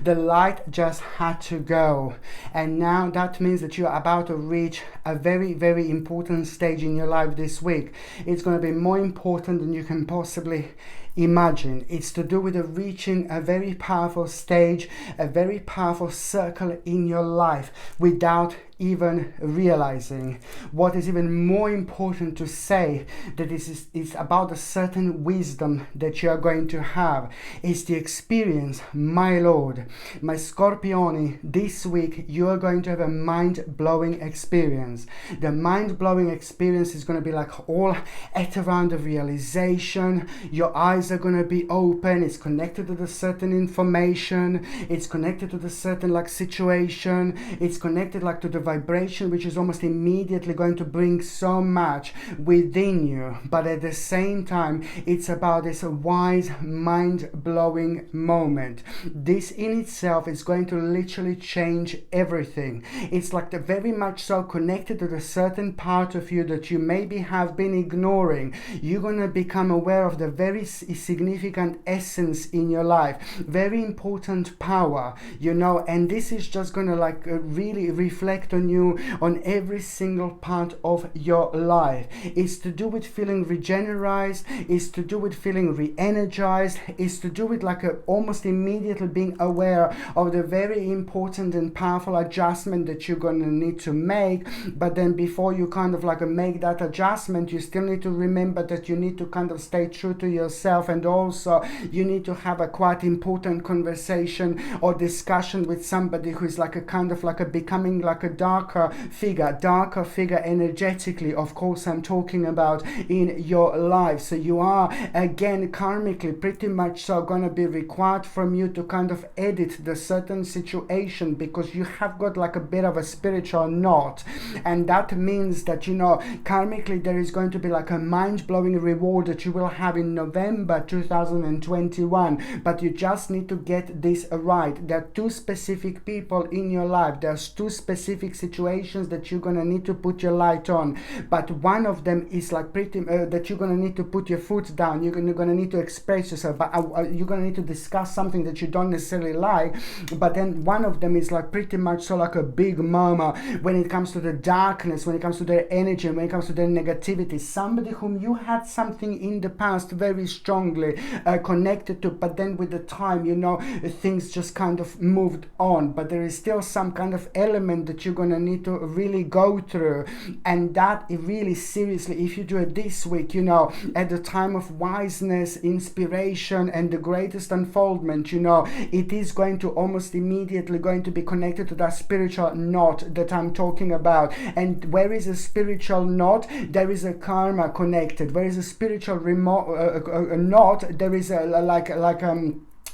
The light just had to go, and now that means that you're about to reach a very important stage in your life this week. It's going to be more important than you can possibly imagine. It's to do with reaching a very powerful stage, a very powerful circle in your life without even realizing. What is even more important to say, that this is about a certain wisdom that you are going to have. It's the experience, my lord, my Scorpione. This week you are going to have a mind-blowing experience. The mind-blowing experience is going to be like all at around the realization. Your eyes are going to be open. It's connected to the certain information. It's connected to the certain like situation. It's connected like to the vibration, which is almost immediately going to bring so much within you. But at the same time, it's about this wise, mind-blowing moment. This in itself is going to literally change everything. It's like very much so connected to the certain part of you that you maybe have been ignoring. You're going to become aware of the very significant essence in your life, very important power, you know, and this is just going to like really reflect on on you on every single part of your life. It's to do with feeling regenerized, it's to do with feeling re-energized, it's to do with like almost immediately being aware of the very important and powerful adjustment that you're going to need to make. But then before you kind of like make that adjustment, you still need to remember that you need to kind of stay true to yourself, and also you need to have a quite important conversation or discussion with somebody who is like a kind of like a becoming like a darker figure energetically, of course I'm talking about, in your life. So you are again karmically pretty much so going to be required from you to kind of edit the certain situation, because you have got like a bit of a spiritual knot, and that means that, you know, karmically there is going to be like a mind-blowing reward that you will have in November 2021. But you just need to get this right. There are two specific people in your life, there's two specific situations that you're going to need to put your light on, but one of them is like pretty that you're going to need to put your foot down, you're going to need to express yourself, but you're going to need to discuss something that you don't necessarily like. But then one of them is like pretty much so like a big mama when it comes to the darkness, when it comes to their energy, when it comes to their negativity, somebody whom you had something in the past very strongly connected to, but then with the time, you know, things just kind of moved on, but there is still some kind of element that you're going to need to really go through. And that really seriously, if you do it this week, you know, at the time of wiseness, inspiration, and the greatest unfoldment, you know, it is going to almost immediately going to be connected to that spiritual knot that I'm talking about. And where is a spiritual knot, there is a karma connected. Where is a spiritual knot, there is a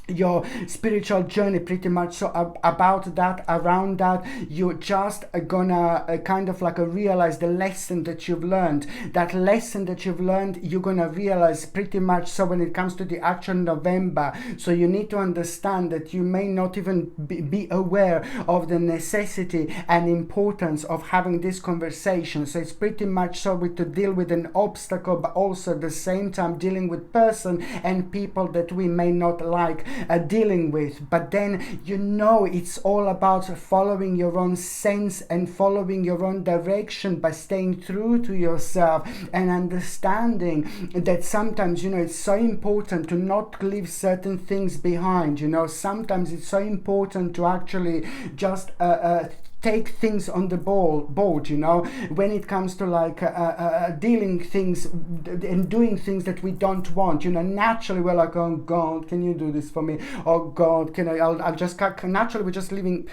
your spiritual journey pretty much. So about that, around that, you're just gonna kind of like realize the lesson that you've learned. That lesson that you've learned, you're gonna realize pretty much so when it comes to the actual November. So you need to understand that you may not even be aware of the necessity and importance of having this conversation. So it's pretty much so with to deal with an obstacle, but also at the same time dealing with person and people that we may not like dealing with. But then, you know, it's all about following your own sense and following your own direction by staying true to yourself and understanding that sometimes, you know, it's so important to not leave certain things behind. You know, sometimes it's so important to actually just take things on the board, you know, when it comes to like dealing things and doing things that we don't want. You know, naturally we're like, oh God, can you do this for me? Oh God, can I'll just naturally we're just leaving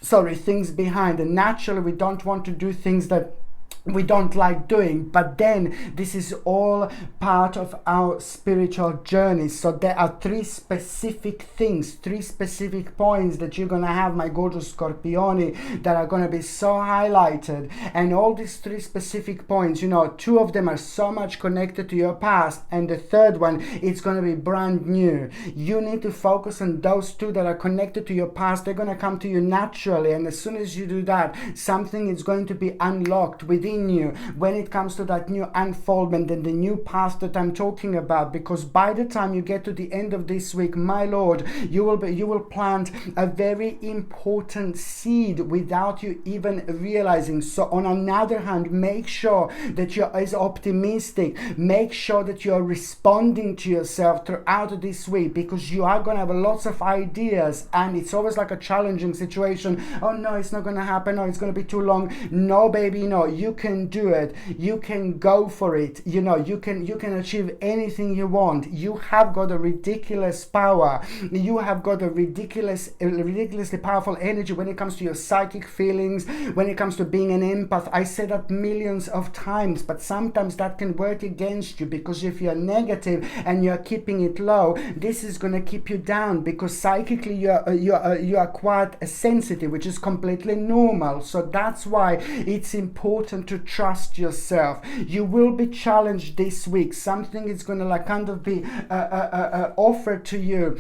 things behind, and naturally we don't want to do things that we don't like doing. But then this is all part of our spiritual journey. So there are three specific things, three specific points that you're gonna have, my gorgeous Scorpioni, that are gonna be so highlighted. And all these three specific points, you know, two of them are so much connected to your past, and the third one, it's gonna be brand new. You need to focus on those two that are connected to your past. They're gonna come to you naturally, and as soon as you do that, something is going to be unlocked within you when it comes to that new unfoldment and the new path that I'm talking about. Because by the time you get to the end of this week, my Lord, you will plant a very important seed without you even realizing. So on another hand, make sure that you're as optimistic, make sure that you're responding to yourself throughout this week, because you are going to have lots of ideas, and it's always like a challenging situation. Oh no, it's not going to happen. No, it's going to be too long. No, baby, no, you can do it. You can go for it. You know, you can achieve anything you want. You have got a ridiculous power. You have got a ridiculously powerful energy when it comes to your psychic feelings, when it comes to being an empath. I say that millions of times, but sometimes that can work against you, because if you're negative and you're keeping it low, this is going to keep you down, because psychically you are quite sensitive, which is completely normal. So that's why it's important to trust yourself. You will be challenged this week. Something is going to like kind of be offered to you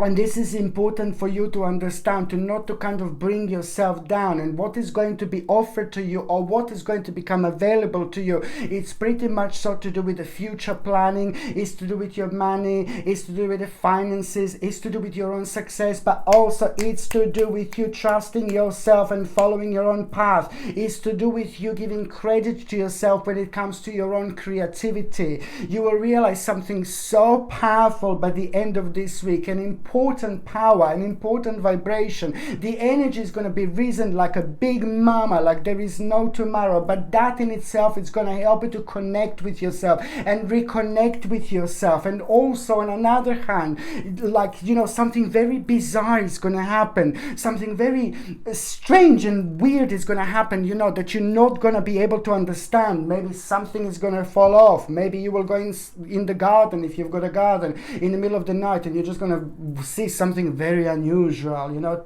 And this is important for you to understand, to not to kind of bring yourself down. And what is going to be offered to you, or what is going to become available to you, it's pretty much so to do with the future planning, it's to do with your money, it's to do with the finances, it's to do with your own success, but also it's to do with you trusting yourself and following your own path. It's to do with you giving credit to yourself when it comes to your own creativity. You will realize something so powerful by the end of this week, an important power, an important vibration. The energy is going to be risen like a big mama, like there is no tomorrow. But that in itself is going to help you to connect with yourself and reconnect with yourself. And also on another hand, like, you know, something very bizarre is going to happen. Something very strange and weird is going to happen, you know, that you're not going to be able to understand. Maybe something is going to fall off. Maybe you will go in the garden, if you've got a garden, in the middle of the night, and you're just going to see something very unusual, you know,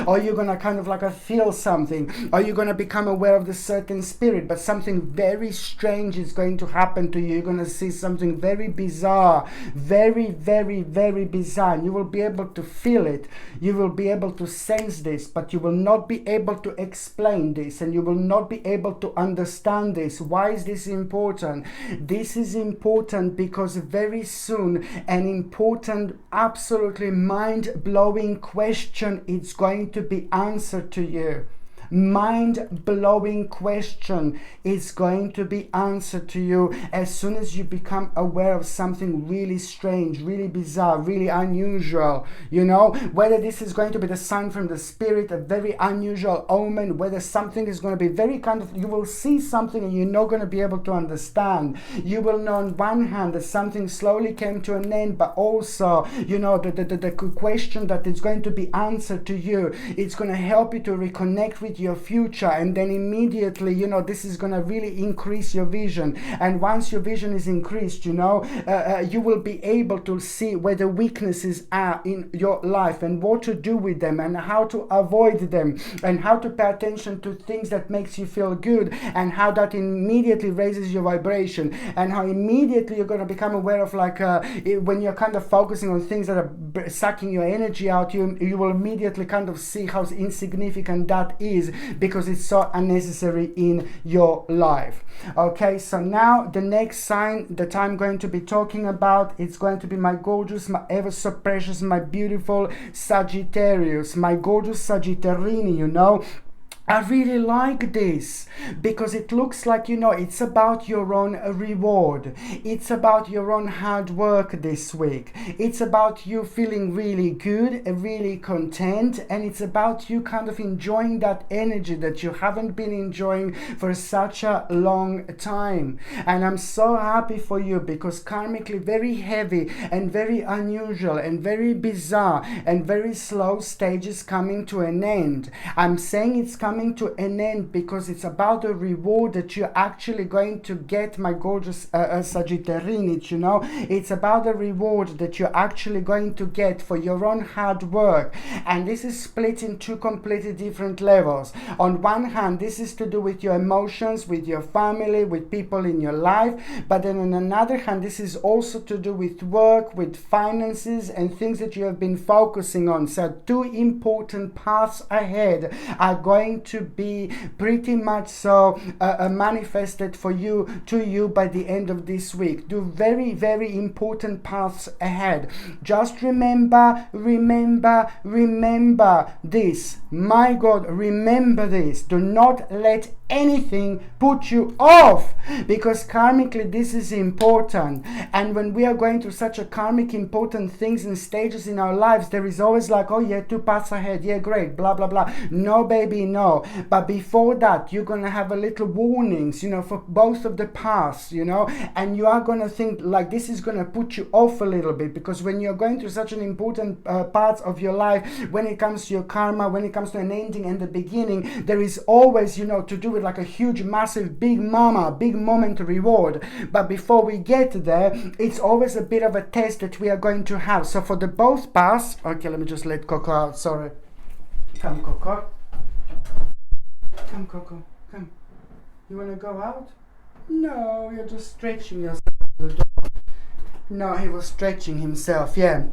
or you're gonna kind of like feel something, or you're gonna become aware of the certain spirit, but something very strange is going to happen to you. You're gonna see something very bizarre, very, very, very bizarre, and you will be able to feel it, you will be able to sense this, but you will not be able to explain this, and you will not be able to understand this. Why is this important? This is important because very soon an important, absolutely mind-blowing question is going to be answered to you. Mind-blowing question is going to be answered to you as soon as you become aware of something really strange, really bizarre, really unusual, you know, whether this is going to be the sign from the spirit, a very unusual omen, whether something is going to be very kind of, you will see something and you're not going to be able to understand. You will know on one hand that something slowly came to an end, but also, you know, the question that is going to be answered to you, it's going to help you to reconnect with your future, and then immediately, you know, this is going to really increase your vision. And once your vision is increased, you know, you will be able to see where the weaknesses are in your life and what to do with them and how to avoid them and how to pay attention to things that makes you feel good, and how that immediately raises your vibration, and how immediately you're going to become aware of, like, when you're kind of focusing on things that are sucking your energy out, you will immediately kind of see how insignificant that is, because it's so unnecessary in your life. Okay, so now the next sign that I'm going to be talking about, it's going to be my gorgeous, my ever so precious, my beautiful Sagittarius, my gorgeous Sagittarini, you know. I really like this because it looks like, you know, it's about your own reward. It's about your own hard work this week. It's about you feeling really good, really content, and it's about you kind of enjoying that energy that you haven't been enjoying for such a long time. And I'm so happy for you because karmically very heavy and very unusual and very bizarre and very slow stages coming to an end. I'm saying it's coming to an end because it's about the reward that you're actually going to get, my gorgeous Sagittarius, you know. It's about the reward that you're actually going to get for your own hard work. And this is split in two completely different levels. On one hand, this is to do with your emotions, with your family, with people in your life. But then on another hand, this is also to do with work, with finances, and things that you have been focusing on. So two important paths ahead are going to be pretty much so manifested for you, to you, by the end of this week. Do very, very important paths ahead. Just remember this. My God, remember this. Do not let anything put you off, because karmically this is important. And when we are going through such a karmic important things and stages in our lives, there is always like, oh yeah, two paths ahead, yeah, great, blah blah blah. No baby, no. But before that, you're gonna have a little warnings, you know, for both of the paths, you know, and you are gonna think like this is gonna put you off a little bit, because when you're going through such an important parts of your life, when it comes to your karma, when it comes to an ending and the beginning, there is always, you know, to do with like a huge, massive, big moment reward. But before we get there, it's always a bit of a test that we are going to have. So for the both paths, okay, let me just let Coco out, sorry. Come, Coco. Come, Coco, come. You want to go out? No, you're just stretching yourself. No, he was stretching himself, yeah.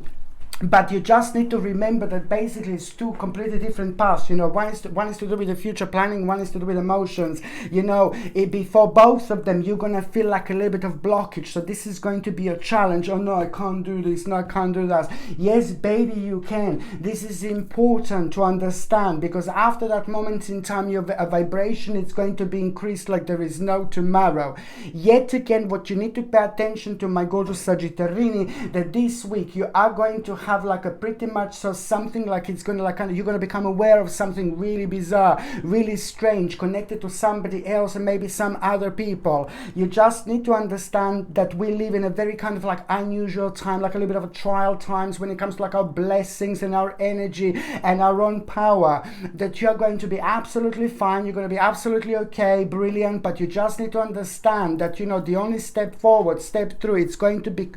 But you just need to remember that basically it's two completely different paths. You know, one is to do with the future planning, one is to do with emotions. You know, before both of them, you're going to feel like a little bit of blockage. So this is going to be a challenge. Oh no, I can't do this. No, I can't do that. Yes, baby, you can. This is important to understand, because after that moment in time, your vibration is going to be increased like there is no tomorrow. Yet again, what you need to pay attention to, my gorgeous Sagittarini, that this week you are going to have like a pretty much so something like it's going to like you're going to become aware of something really bizarre, really strange, connected to somebody else and maybe some other people. You just need to understand that we live in a very kind of like unusual time, like a little bit of a trial times when it comes to like our blessings and our energy and our own power. That you're going to be absolutely fine, you're going to be absolutely okay, brilliant, but you just need to understand that, you know, the only step forward, step through, it's going to be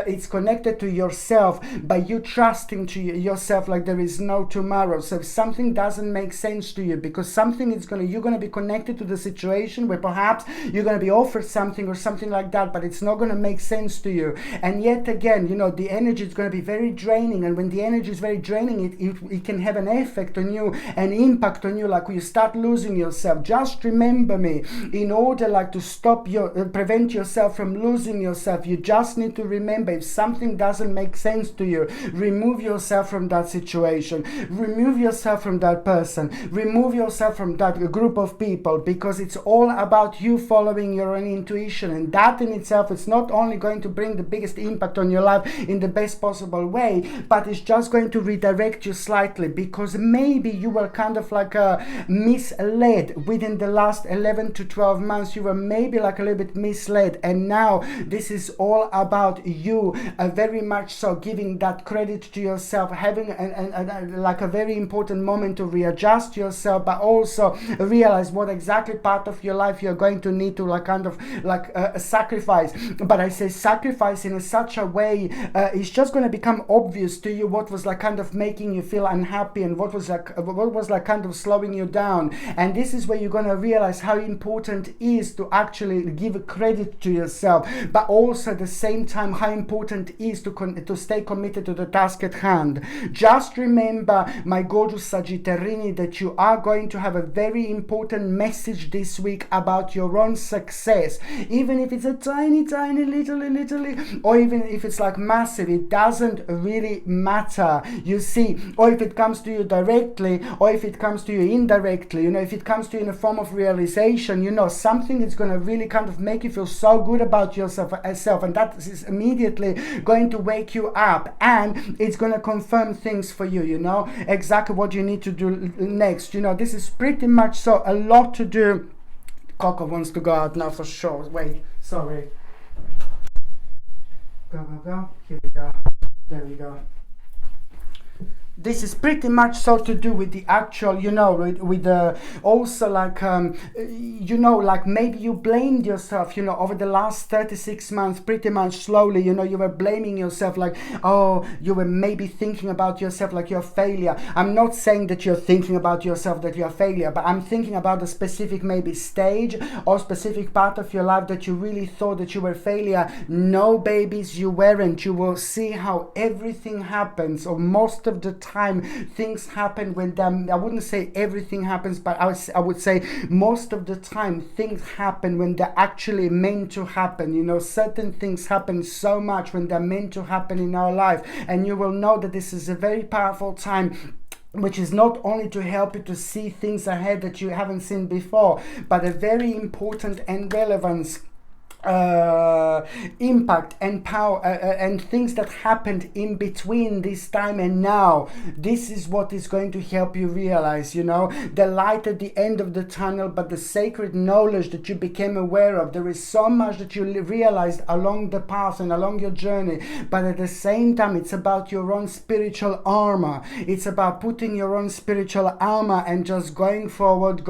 it's connected to yourself, by you trusting to yourself like there is no tomorrow. So if something doesn't make sense to you, because something is you're going to be connected to the situation where perhaps you're going to be offered something or something like that, but it's not going to make sense to you. And yet again, you know, the energy is going to be very draining, and when the energy is very draining, it can have an effect on you, an impact on you, like when you start losing yourself. Just remember me, in order like to stop prevent yourself from losing yourself, you just need to remember, if something doesn't make sense to you, remove yourself from that situation, remove yourself from that person, remove yourself from that group of people, because it's all about you following your own intuition. And that in itself is not only going to bring the biggest impact on your life in the best possible way, but it's just going to redirect you slightly, because maybe you were kind of like misled within the last 11 to 12 months. You were maybe like a little bit misled, and now this is all about you very much so giving that credit to yourself, having like a very important moment to readjust yourself, but also realize what exactly part of your life you're going to need to like kind of like sacrifice. But I say sacrifice in such a way, it's just going to become obvious to you what was like kind of making you feel unhappy, and what was like kind of slowing you down. And this is where you're going to realize how important it is to actually give credit to yourself, but also at the same time how important it is to stay committed to the task at hand. Just remember, my gorgeous Sagittarini, that you are going to have a very important message this week about your own success. Even if it's a tiny little, or even if it's like massive, it doesn't really matter, you see. Or if it comes to you directly, or if it comes to you indirectly, you know, if it comes to you in a form of realization, you know, something is going to really kind of make you feel so good about yourself, and that is immediately going to wake you up, and it's going to confirm things for you, you know, exactly what you need to do next. You know, this is pretty much so a lot to do. Coco wants to go out now for sure. Wait, sorry. Go. Here we go. There we go. This is pretty much so to do with the actual, you know, with the also like, you know, like maybe you blamed yourself, you know, over the last 36 months, pretty much slowly, you know, you were blaming yourself like, oh, you were maybe thinking about yourself like you're a failure. I'm not saying that you're thinking about yourself that you're a failure, but I'm thinking about a specific maybe stage or specific part of your life that you really thought that you were a failure. No, babies, you weren't. You will see how everything happens, or most of the time things happen when I wouldn't say everything happens, but I would say most of the time things happen when they're actually meant to happen. You know, certain things happen so much when they're meant to happen in our life, and you will know that this is a very powerful time, which is not only to help you to see things ahead that you haven't seen before, but a very important and relevance impact and power and things that happened in between this time and now. This is what is going to help you realize, you know, the light at the end of the tunnel, but the sacred knowledge that you became aware of. There is so much that you realized along the path and along your journey, but at the same time it's about your own spiritual armor. It's about putting your own spiritual armor and just going forward.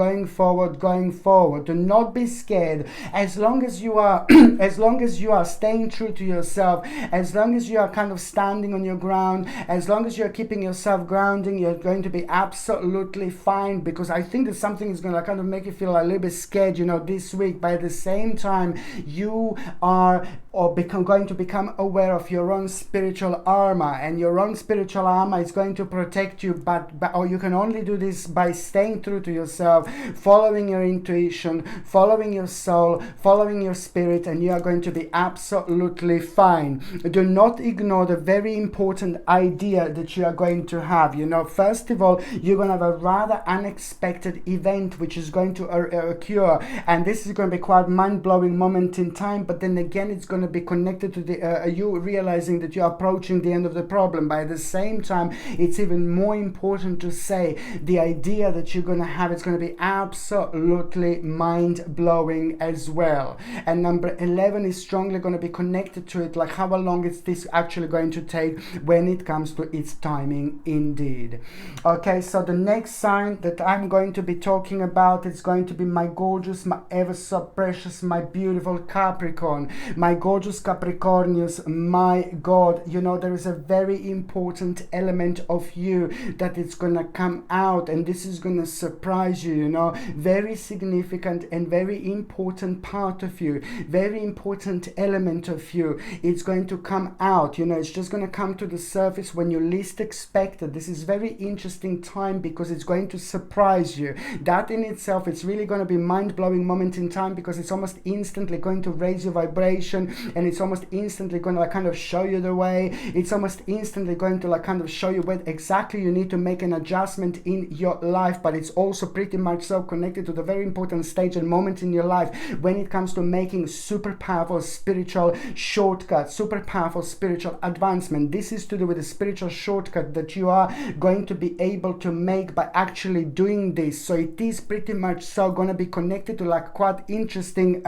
Do not be scared. As long as you are as long as you are staying true to yourself, as long as you are kind of standing on your ground, as long as you're keeping yourself grounding, you're going to be absolutely fine. Because I think that something is going to kind of make you feel a little bit scared, you know, this week. But at the same time, you are going to become aware of your own spiritual armor, and your own spiritual armor is going to protect you. But you can only do this by staying true to yourself, following your intuition, following your soul, following your spirit, and you are going to be absolutely fine. Do not ignore the very important idea that you are going to have. You know, first of all, you're going to have a rather unexpected event which is going to occur, and this is going to be quite mind-blowing moment in time. But then again, it's going to be connected to the you realizing that you're approaching the end of the problem. But at the same time, it's even more important to say the idea that you're going to have, it's going to be absolutely mind-blowing as well. And number 11 is strongly going to be connected to it, like how long is this actually going to take when it comes to its timing indeed. Okay, so the next sign that I'm going to be talking about is going to be my gorgeous, my ever so precious, my beautiful Capricorn. My gorgeous Capricornius, my God, you know, there is a very important element of you that it's going to come out, and this is going to surprise you, you know, very significant and very important part of you, very important element of you. It's going to come out, you know, it's just going to come to the surface when you least expect it. This is very interesting time because it's going to surprise you. That in itself, it's really going to be mind-blowing moment in time, because it's almost instantly going to raise your vibration, and it's almost instantly going to like kind of show you the way. It's almost instantly going to like kind of show you where exactly you need to make an adjustment in your life. But it's also pretty much so connected to the very important stage and moment in your life when it comes to making super powerful spiritual shortcuts, super powerful spiritual advancement. This is to do with the spiritual shortcut that you are going to be able to make by actually doing this. So it is pretty much so going to be connected to like quite interesting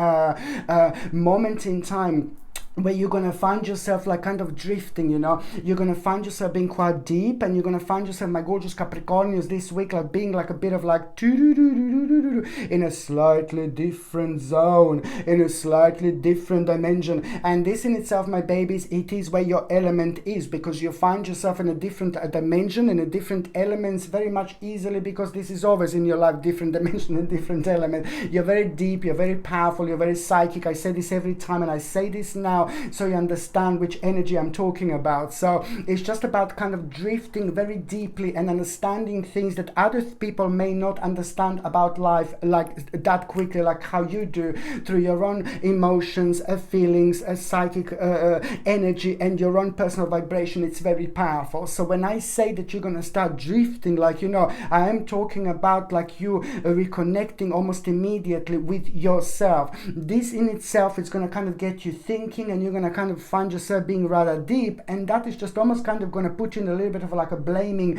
moment in time, where you're going to find yourself like kind of drifting, you know, you're going to find yourself being quite deep, and you're going to find yourself, my gorgeous Capricornius, this week like being like a bit of like in a slightly different zone, in a slightly different dimension. And this in itself, my babies, it is where your element is, because you find yourself in a different dimension, in a different elements very much easily, because this is always in your life, different dimension and different element. You're very deep, you're very powerful, you're very psychic. I say this every time, and I say this now so you understand which energy I'm talking about. So it's just about kind of drifting very deeply and understanding things that other people may not understand about life like that quickly, like how you do, through your own emotions, feelings, psychic energy, and your own personal vibration. It's very powerful. So when I say that you're going to start drifting, like, you know, I am talking about like you reconnecting almost immediately with yourself. This in itself is going to kind of get you thinking, and you're going to kind of find yourself being rather deep, and that is just almost kind of going to put you in a little bit of like a blaming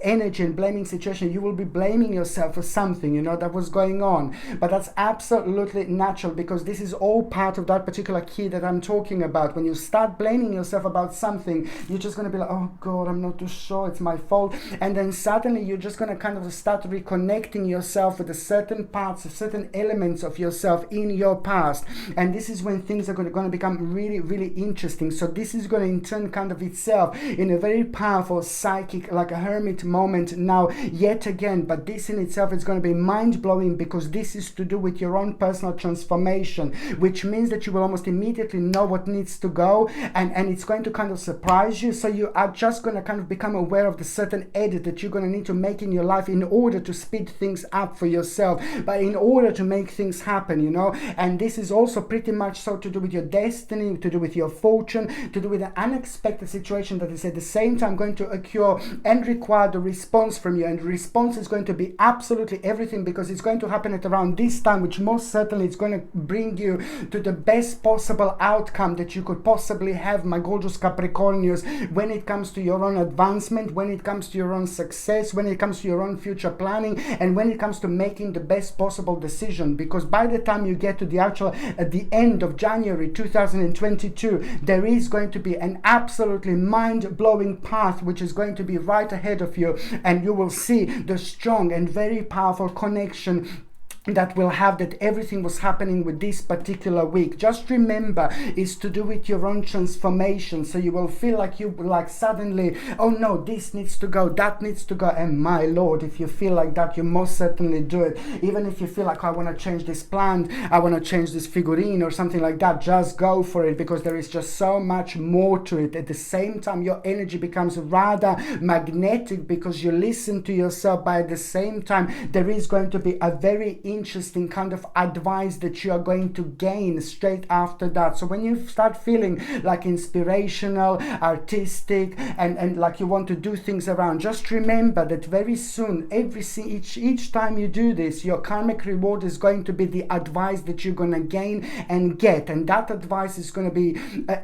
energy and blaming situation. You will be blaming yourself for something, you know, that was going on. But that's absolutely natural, because this is all part of that particular key that I'm talking about. When you start blaming yourself about something, you're just going to be like, oh God, I'm not too sure, it's my fault. And then suddenly you're just going to kind of start reconnecting yourself with the certain parts, certain elements of yourself in your past. And this is when things are going to become really, really interesting. So this is going to in turn kind of itself in a very powerful psychic, like a hermit moment now yet again. But this in itself is going to be mind-blowing, because this is to do with your own personal transformation, which means that you will almost immediately know what needs to go, and it's going to kind of surprise you. So you are just going to kind of become aware of the certain edit that you're going to need to make in your life in order to speed things up for yourself, but in order to make things happen, you know. And this is also pretty much so to do with your destiny, to do with your fortune, to do with an unexpected situation that is at the same time going to occur and require the response from you. And the response is going to be absolutely everything, because it's going to happen at around this time, which most certainly is going to bring you to the best possible outcome that you could possibly have, my gorgeous Capricornius, when it comes to your own advancement, when it comes to your own success, when it comes to your own future planning, and when it comes to making the best possible decision. Because by the time you get to the actual at the end of January 2022, there is going to be an absolutely mind-blowing path which is going to be right ahead of you, and you will see the strong and very powerful connection that will have, that everything was happening with this particular week. Just remember, is to do with your own transformation. So you will feel like you like suddenly, oh no, this needs to go, that needs to go. And my Lord, if you feel like that, you most certainly do it. Even if you feel like, I want to change this plant, I want to change this figurine or something like that, just go for it, because there is just so much more to it. At the same time, your energy becomes rather magnetic because you listen to yourself, but at the same time, there is going to be a very interesting kind of advice that you are going to gain straight after that. So when you start feeling like inspirational, artistic, and like you want to do things around, just remember that very soon, each time you do this, your karmic reward is going to be the advice that you're going to gain and get. And that advice is going to be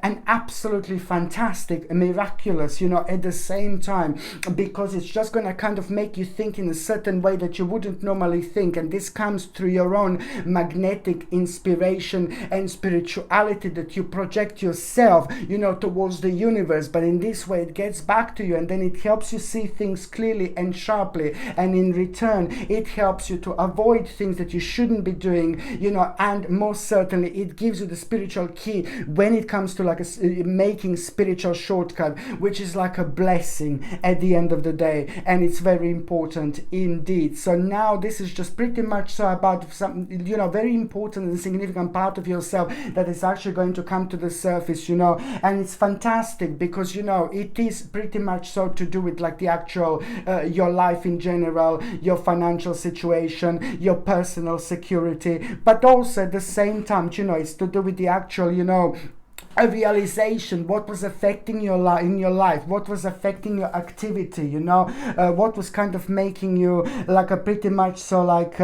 an absolutely fantastic, miraculous, at the same time, because it's just going to kind of make you think in a certain way that you wouldn't normally think. And this comes through your own magnetic inspiration and spirituality that you project yourself, towards the universe. But in this way, it gets back to you, and then it helps you see things clearly and sharply. And in return, it helps you to avoid things that you shouldn't be doing, and most certainly it gives you the spiritual key when it comes to like making spiritual shortcut, which is like a blessing at the end of the day. And it's very important indeed. So now this is just pretty much so about some, very important and significant part of yourself that is actually going to come to the surface, and it's fantastic because, it is pretty much so to do with like the actual, your life in general, your financial situation, your personal security, but also at the same time, it's to do with the actual, a realization, what was affecting your life in your life, what was affecting your activity, what was kind of making you like a pretty much so like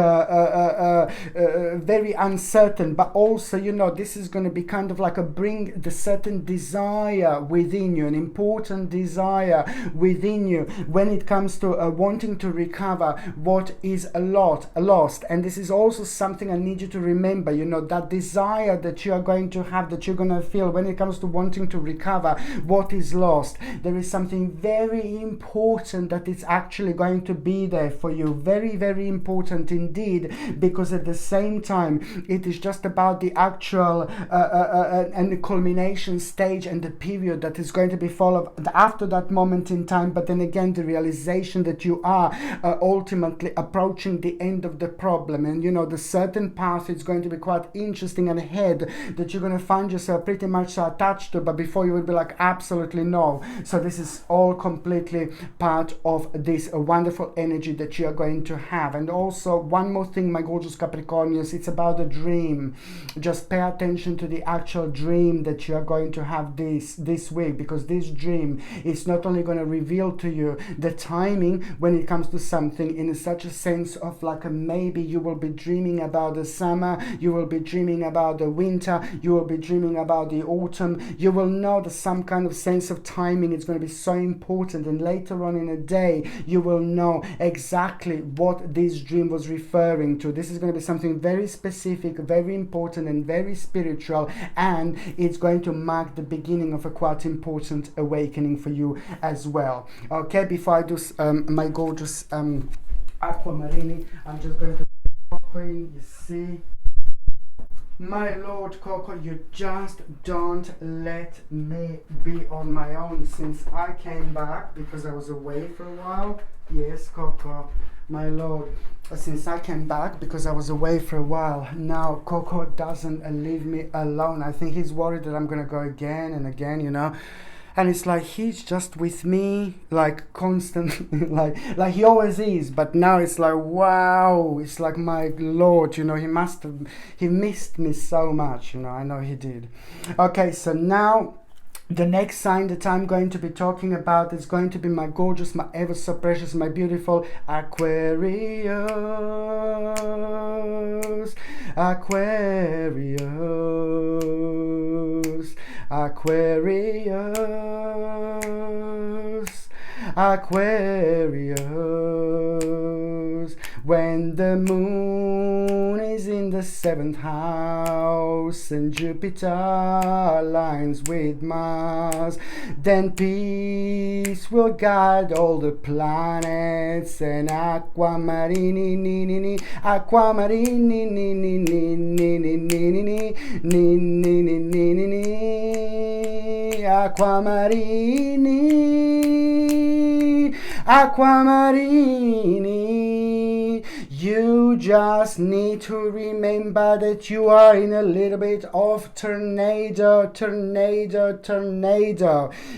very uncertain. But also, this is going to be kind of like bring the certain desire within you, an important desire within you when it comes to wanting to recover what is lost. And this is also something I need you to remember, that desire that you are going to have, that you're going to feel when it comes to wanting to recover what is lost. There is something very important that is actually going to be there for you. Very, very important indeed, because at the same time, it is just about the actual and the culmination stage and the period that is going to be followed after that moment in time. But then again, the realization that you are ultimately approaching the end of the problem. And the certain path is going to be quite interesting and ahead that you're going to find yourself pretty much attached to, but before you would be like, absolutely no. So this is all completely part of this wonderful energy that you are going to have. And also one more thing, my gorgeous Capricornians, it's about a dream. Just pay attention to the actual dream that you are going to have this week, because this dream is not only going to reveal to you the timing when it comes to something in such a sense of like maybe you will be dreaming about the summer, you will be dreaming about the winter, you will be dreaming about the autumn. You will know that some kind of sense of timing is going to be so important, and later on in the day you will know exactly what this dream was referring to. This is going to be something very specific, very important, and very spiritual, and it's going to mark the beginning of a quite important awakening for you as well. Okay, before I do my gorgeous aquamarine, I'm just going to Queen, you see. My Lord Coco, you just don't let me be on my own since I came back, because I was away for a while. Yes, Coco, my Lord, since I came back because I was away for a while. Now Coco doesn't leave me alone. I think he's worried that I'm gonna go again and again, and it's like he's just with me like constantly, like he always is, but now it's like, wow, it's like, my Lord, he missed me so much, I know he did. Okay, so now the next sign that I'm going to be talking about is going to be my gorgeous, my ever so precious, my beautiful Aquarius. Aquarius. Aquarius. Aquarius. When the moon is is in the 7th house and Jupiter aligns with Mars, then peace will guide all the planets, and aquamarini, aquamarini. You just need to remember that you are in a little bit of tornado.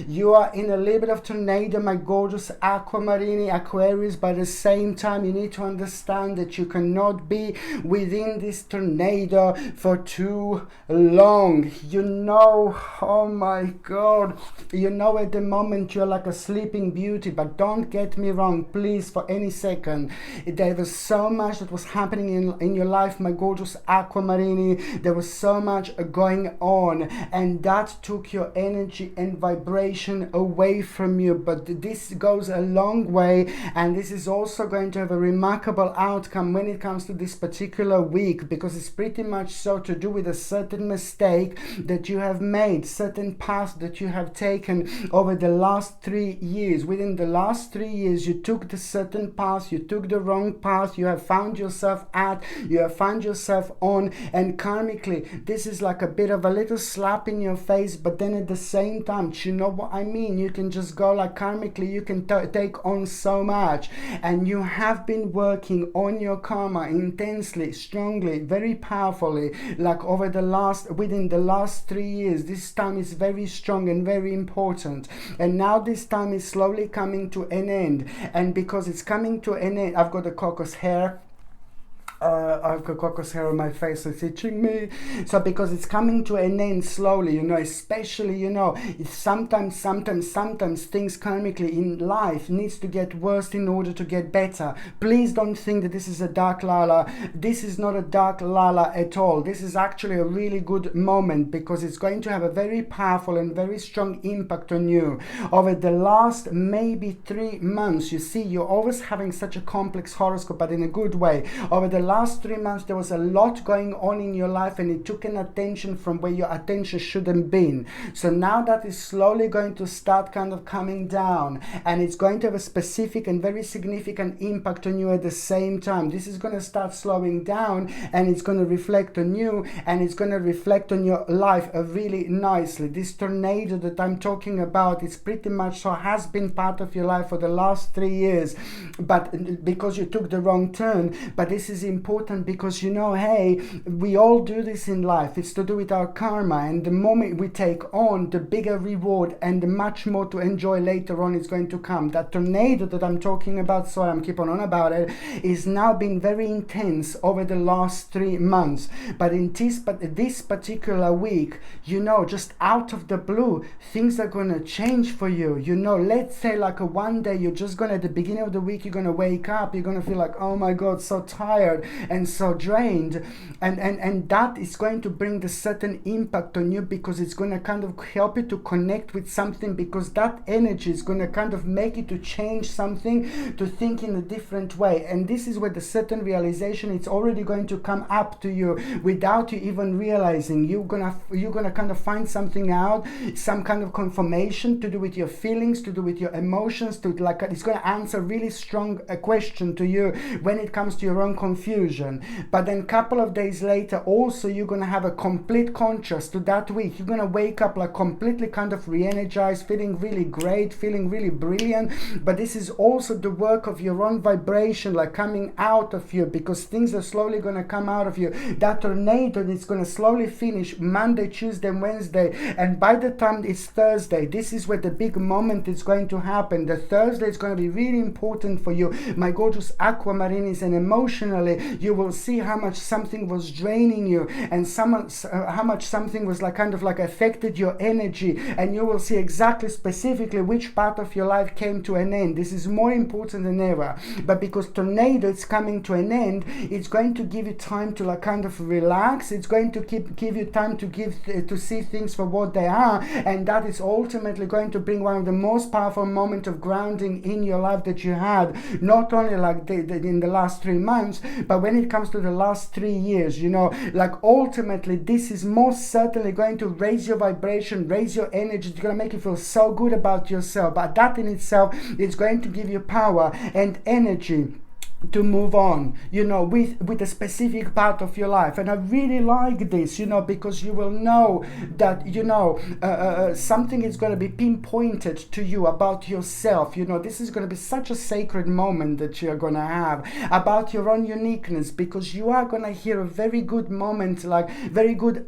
You are in a little bit of tornado, my gorgeous aquamarini, Aquarius. But at the same time, you need to understand that you cannot be within this tornado for too long. You know, oh my God, you know at the moment you're like a sleeping beauty, but don't get me wrong, please, for any second. There was so much that was happening in your life, my gorgeous aquamarini. There was so much going on, and that took your energy and vibration away from you. But this goes a long way, and this is also going to have a remarkable outcome when it comes to this particular week, because it's pretty much so to do with a certain mistake that you have made, certain path that you have taken over the last 3 years. Within the last 3 years, you took the certain path, you took the wrong path, you have found yourself you have found yourself on, and karmically this is like a bit of a little slap in your face. But then at the same time, you know what I mean, you can just go like karmically, you can take on so much, and you have been working on your karma intensely, strongly, very powerfully, like over within the last 3 years. This time is very strong and very important, and now this time is slowly coming to an end. And because it's coming to an end, I've got the cocos hair. I've got cocos hair on my face, it's itching me. So because it's coming to an end slowly, you know, especially, you know, it's sometimes things karmically in life needs to get worse in order to get better. Please don't think that this is a dark lala. This is not a dark lala at all. This is actually a really good moment, because it's going to have a very powerful and very strong impact on you over the last maybe 3 months. You see, you're always having such a complex horoscope, but in a good way. Over the last 3 months, there was a lot going on in your life, and it took an attention from where your attention shouldn't been. So now that is slowly going to start kind of coming down, and it's going to have a specific and very significant impact on you at the same time. This is going to start slowing down, and it's going to reflect on you, and it's going to reflect on your life really nicely. This tornado that I'm talking about, it's pretty much so has been part of your life for the last 3 years, but because you took the wrong turn. But this is important because, you know, hey, we all do this in life. It's to do with our karma, and the moment we take on, the bigger reward and the much more to enjoy later on is going to come. That tornado that I'm talking about, sorry, I'm keep on about it, is now been very intense over the last 3 months. But in this particular week, you know, just out of the blue, things are going to change for you. You know, let's say like one day you're just going to, at the beginning of the week, you're going to wake up, you're going to feel like, oh my God, so tired and so drained, and that is going to bring the certain impact on you, because it's going to kind of help you to connect with something, because that energy is going to kind of make you to change something, to think in a different way. And this is where the certain realization, it's already going to come up to you without you even realizing. You're gonna kind of find something out, some kind of confirmation to do with your feelings, to do with your emotions, to like it's going to answer really strong a question to you when it comes to your own confusion. But then a couple of days later, also you're going to have a complete contrast to that week. You're going to wake up like completely kind of re-energized, feeling really great, feeling really brilliant. But this is also the work of your own vibration, like coming out of you, because things are slowly going to come out of you. That tornado is going to slowly finish Monday, Tuesday, and Wednesday, and by the time it's Thursday, this is where the big moment is going to happen. The Thursday is going to be really important for you, my gorgeous aquamarinis, and emotionally you will see how much something was draining you, and how much something was like kind of like affected your energy, and you will see exactly specifically which part of your life came to an end. This is more important than ever. But because tornado is coming to an end, it's going to give you time to like kind of relax. It's going to give you time to see things for what they are, and that is ultimately going to bring one of the most powerful moments of grounding in your life that you had, not only like in the last 3 months, But when it comes to the last 3 years, you know, like ultimately this is most certainly going to raise your vibration, raise your energy. It's going to make you feel so good about yourself. But that in itself is going to give you power and energy to move on, you know, with a specific part of your life. And I really like this, you know, because you will know that, you know, something is going to be pinpointed to you about yourself. You know, this is going to be such a sacred moment that you're going to have about your own uniqueness, because you are going to hear a very good moment, like very good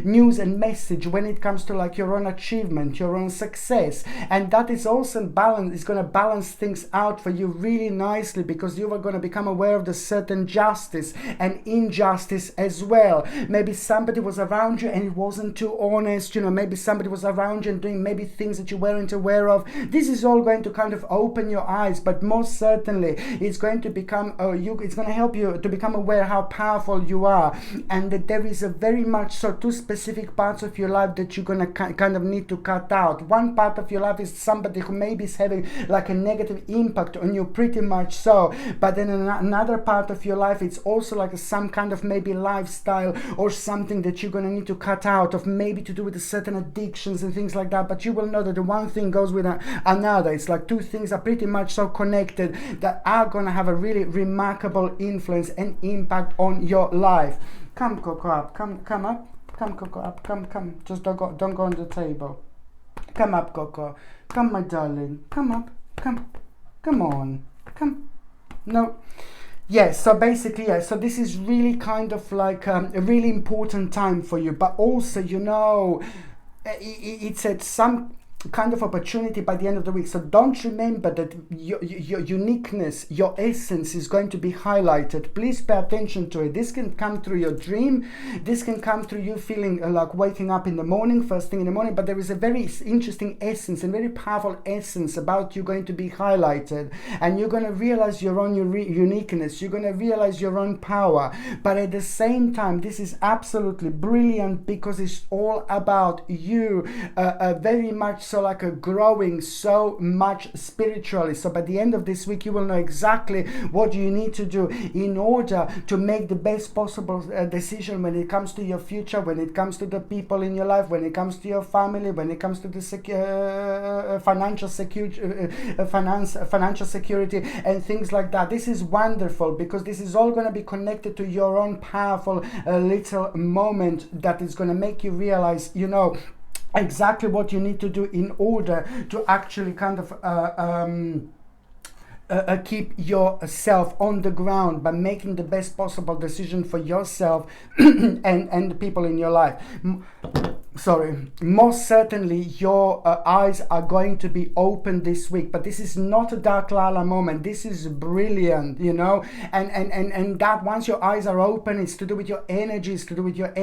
news and message when it comes to like your own achievement, your own success. And that is also balance, is going to balance things out for you really nicely, because you are going to become aware of the certain justice and injustice as well. Maybe somebody was around you and it wasn't too honest, you know, maybe somebody was around you and doing maybe things that you weren't aware of. This is all going to kind of open your eyes, but most certainly it's going to become, it's going to help you to become aware how powerful you are, and that there is a very much so two specific parts of your life that you're going to kind of need to cut out. One part of your life is somebody who maybe is having like a negative impact on you, pretty much so. But then another part of your life, it's also like some kind of maybe lifestyle or something that you're going to need to cut out of, maybe to do with certain addictions and things like that. But you will know that the one thing goes with another. It's like two things are pretty much so connected that are going to have a really remarkable influence and impact on your life. Come, Coco, up. Come up. Come, Coco, up. Come. Just don't go on the table. Come up, Coco. Come, my darling. Come up. Come on. Come. No. Yes, so basically, yeah, so this is really kind of like a really important time for you, but also, you know, it's at some kind of opportunity by the end of the week. So don't remember that your uniqueness, your essence is going to be highlighted. Please pay attention to it. This can come through your dream. This can come through you feeling like waking up in the morning, first thing in the morning. But there is a very interesting essence and very powerful essence about you going to be highlighted. And you're going to realize your own uniqueness. You're going to realize your own power. But at the same time, this is absolutely brilliant, because it's all about you very much so like a growing so much spiritually. So by the end of this week, you will know exactly what you need to do in order to make the best possible decision when it comes to your future, when it comes to the people in your life, when it comes to your family, when it comes to the financial security and things like that. This is wonderful, because this is all going to be connected to your own powerful little moment that is going to make you realize, you know, exactly what you need to do in order to actually kind of keep yourself on the ground by making the best possible decision for yourself and the people in your life. Most certainly your eyes are going to be open this week, but this is not a dark lala moment. This is brilliant, you know, and that once your eyes are open, it's to do with your energy, it's to do with your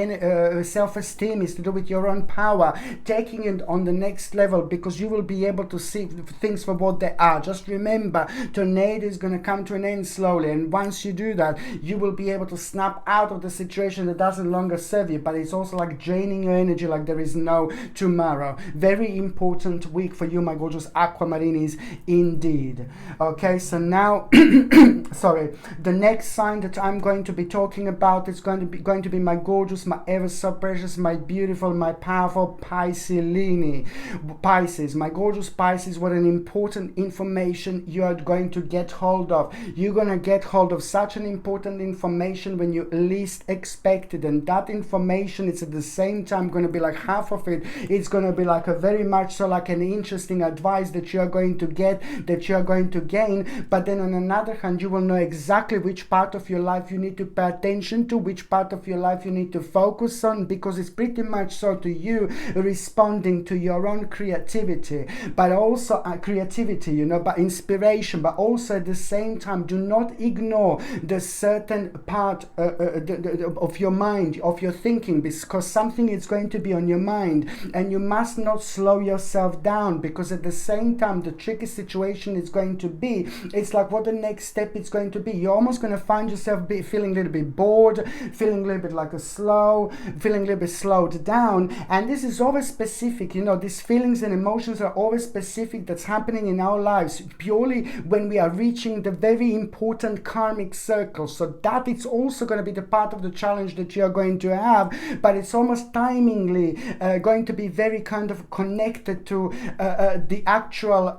self-esteem, it's to do with your own power, taking it on the next level, because you will be able to see things for what they are. Just remember, tornado is going to come to an end slowly, and once you do that, you will be able to snap out of the situation that doesn't longer serve you. But it's also like draining your energy like there is no tomorrow. Very important week for you, my gorgeous aquamarinis, indeed. Okay, so now the next sign that I'm going to be talking about is going to be my gorgeous, my ever so precious, my beautiful, my powerful Pisces. My gorgeous Pisces, what an important information you are going to get hold of. You're going to get hold of such an important information when you least expect it, and that information is at the same time going to be like half of it, it's going to be like a very much so like an interesting advice that you're going to get, that you're going to gain. But then on another hand, you will know exactly which part of your life you need to pay attention to, which part of your life you need to focus on, because it's pretty much so to you responding to your own creativity, but also creativity, you know, but inspiration, but also at the same time, do not ignore the certain part of your mind, of your thinking, because something is going to be on on your mind, and you must not slow yourself down, because at the same time the tricky situation is going to be, it's like what the next step is going to be. You're almost going to find yourself feeling a little bit bored, feeling a little bit like feeling a little bit slowed down. And this is always specific, you know, these feelings and emotions are always specific, that's happening in our lives purely when we are reaching the very important karmic circle. So that it's also going to be the part of the challenge that you are going to have, but it's almost timingly going to be very kind of connected to the actual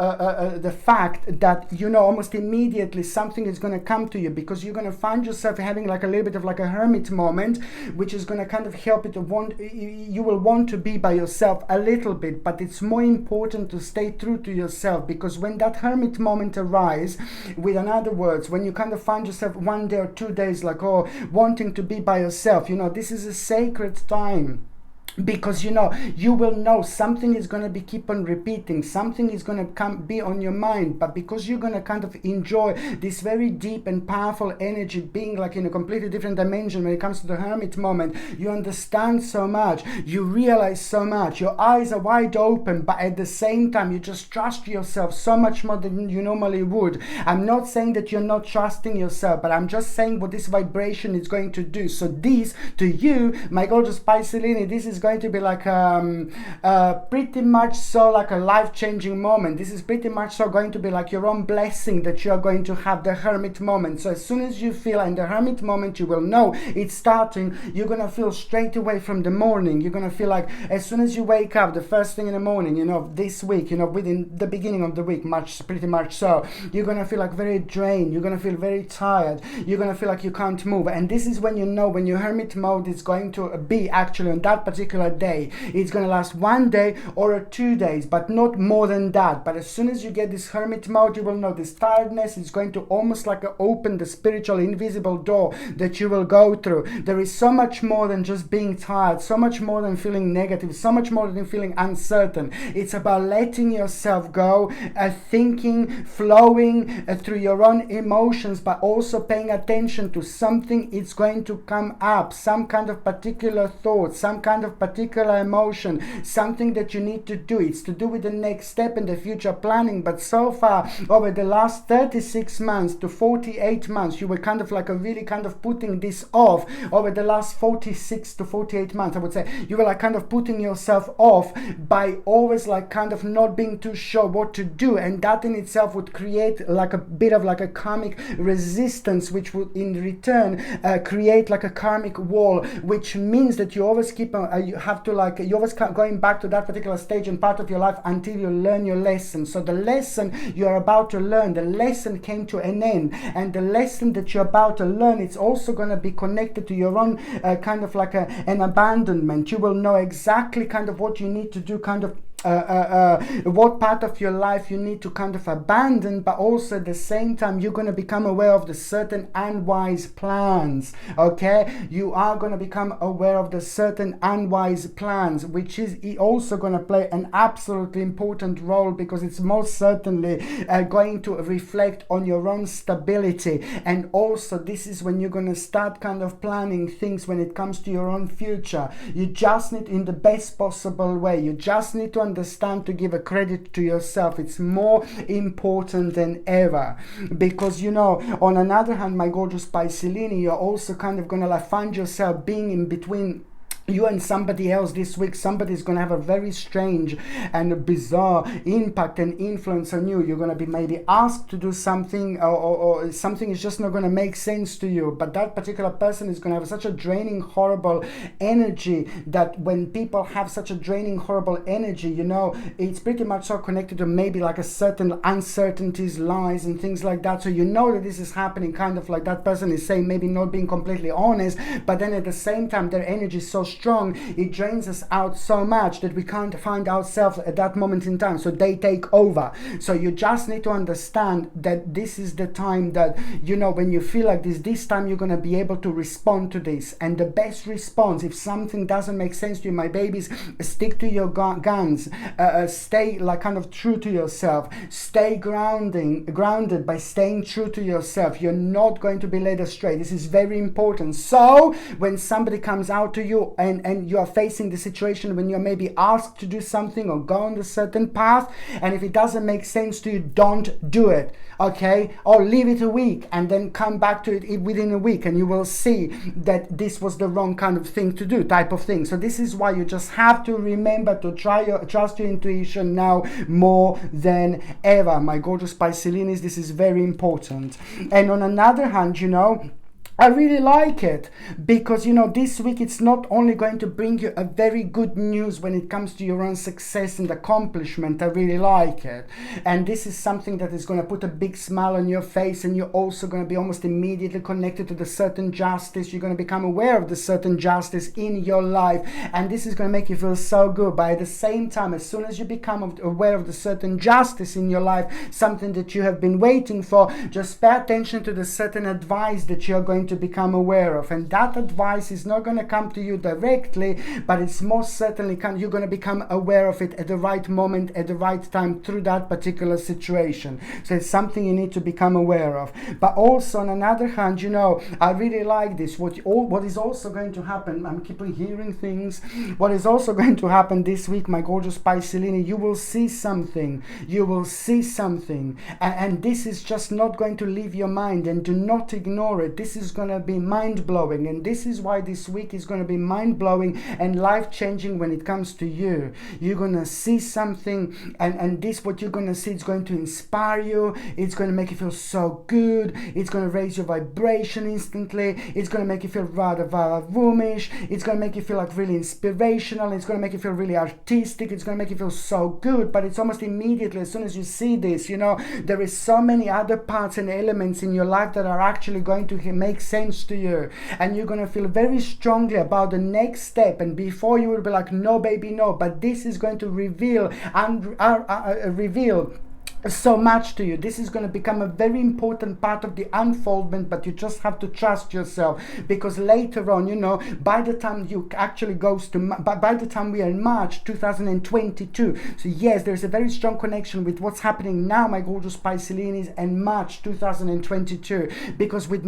the fact that, you know, almost immediately something is going to come to you, because you're going to find yourself having like a little bit of like a hermit moment, which is going to kind of help you will want to be by yourself a little bit. But it's more important to stay true to yourself, because when that hermit moment arises, with another words, when you kind of find yourself 1 day or 2 days like, oh, wanting to be by yourself, you know, this is a sacred time. Because, you know, you will know something is going to be keep on repeating, something is going to be on your mind, but because you're going to kind of enjoy this very deep and powerful energy, being like in a completely different dimension when it comes to the hermit moment, you understand so much, you realize so much, your eyes are wide open, but at the same time you just trust yourself so much more than you normally would. I'm not saying that you're not trusting yourself, but I'm just saying what this vibration is going to do. So this, to you, my gorgeous Pisces, this is going to be like pretty much so like a life-changing moment. This is pretty much so going to be like your own blessing that you are going to have, the hermit moment. So as soon as you feel in the hermit moment, you will know it's starting. You're gonna feel straight away from the morning. You're gonna feel like as soon as you wake up, the first thing in the morning, you know, this week, you know, within the beginning of the week, pretty much so, you're gonna feel like very drained. You're gonna feel very tired. You're gonna feel like you can't move. And this is when you know when your hermit mode is going to be actually on that particular day. It's going to last 1 day or 2 days, but not more than that. But as soon as you get this hermit mode, you will know this tiredness is going to almost like open the spiritual invisible door that you will go through. There is so much more than just being tired, so much more than feeling negative, so much more than feeling uncertain. It's about letting yourself go, thinking, flowing through your own emotions, but also paying attention to something. It's going to come up, some kind of particular thought, some kind of particular emotion, something that you need to do. It's to do with the next step in the future planning. But so far, over the last 36 months to 48 months, you were kind of like really kind of putting this off. Over the last 46 to 48 months, I would say, you were like kind of putting yourself off by always like kind of not being too sure what to do. And that in itself would create like a bit of like a karmic resistance, which would in return create like a karmic wall, which means that you always keep on, you have to like, you always going back to that particular stage and part of your life until you learn your lesson. So the lesson you are about to learn, the lesson came to an end, and the lesson that you're about to learn, it's also going to be connected to your own kind of like an abandonment. You will know exactly kind of what you need to do, kind of what part of your life you need to kind of abandon, but also at the same time you're going to become aware of the certain unwise plans. Okay, you are going to become aware of the certain unwise plans, which is also going to play an absolutely important role, because it's most certainly going to reflect on your own stability. And also this is when you're going to start kind of planning things when it comes to your own future. You just need, in the best possible way, you just need to understand to give a credit to yourself. It's more important than ever, because, you know, on another hand, my gorgeous Pisces, you're also kind of gonna like find yourself being in between you and somebody else this week. Somebody's going to have a very strange and bizarre impact and influence on you. You're going to be maybe asked to do something, or something is just not going to make sense to you. But that particular person is going to have such a draining, horrible energy, that when people have such a draining, horrible energy, you know, it's pretty much so connected to maybe like a certain uncertainties, lies and things like that. So you know that this is happening, kind of like that person is saying, maybe not being completely honest, but then at the same time their energy is so strong, it drains us out so much that we can't find ourselves at that moment in time, so they take over. So you just need to understand that this is the time that, you know, when you feel like this time you're going to be able to respond to this. And the best response, if something doesn't make sense to you, my babies, stick to your guns, stay like kind of true to yourself, stay grounded by staying true to yourself. You're not going to be led astray. This is very important. So when somebody comes out to you, and you are facing the situation when you're maybe asked to do something or go on a certain path, and if it doesn't make sense to you, don't do it, okay? Or leave it a week and then come back to it within a week, and you will see that this was the wrong kind of thing to do, type of thing. So this is why you just have to remember to trust your intuition now more than ever, my gorgeous Pisces. This is very important. And on another hand, you know, I really like it because, you know, this week it's not only going to bring you a very good news when it comes to your own success and accomplishment. I really like it. And this is something that is going to put a big smile on your face, and you're also going to be almost immediately connected to the certain justice. You're going to become aware of the certain justice in your life, and this is going to make you feel so good. But at the same time, as soon as you become aware of the certain justice in your life, something that you have been waiting for, just pay attention to the certain advice that you're going to become aware of, and that advice is not going to come to you directly, but it's most certainly you're going to become aware of it at the right moment, at the right time, through that particular situation. So it's something you need to become aware of. But also on another hand, you know, I really like this. What is also going to happen, I'm keeping hearing things, what is also going to happen this week, my gorgeous Pisces, you will see something, and this is just not going to leave your mind, and do not ignore it. This is going to be mind-blowing, and this is why this week is going to be mind-blowing and life-changing when it comes to you. You're going to see something, and this, what you're going to see, is going to inspire you. It's going to make you feel so good. It's going to raise your vibration instantly. It's going to make you feel rather woomish. It's going to make you feel like really inspirational. It's going to make you feel really artistic. It's going to make you feel so good. But it's almost immediately, as soon as you see this, you know, there is so many other parts and elements in your life that are actually going to make sense to you, and you're going to feel very strongly about the next step. And before, you will be like, no baby, no, but this is going to reveal so much to you. This is going to become a very important part of the unfoldment, but you just have to trust yourself, because later on, you know, by the time you actually goes to, by the time we are in March 2022, so yes, there's a very strong connection with what's happening now, my gorgeous Pisces, and March 2022, because with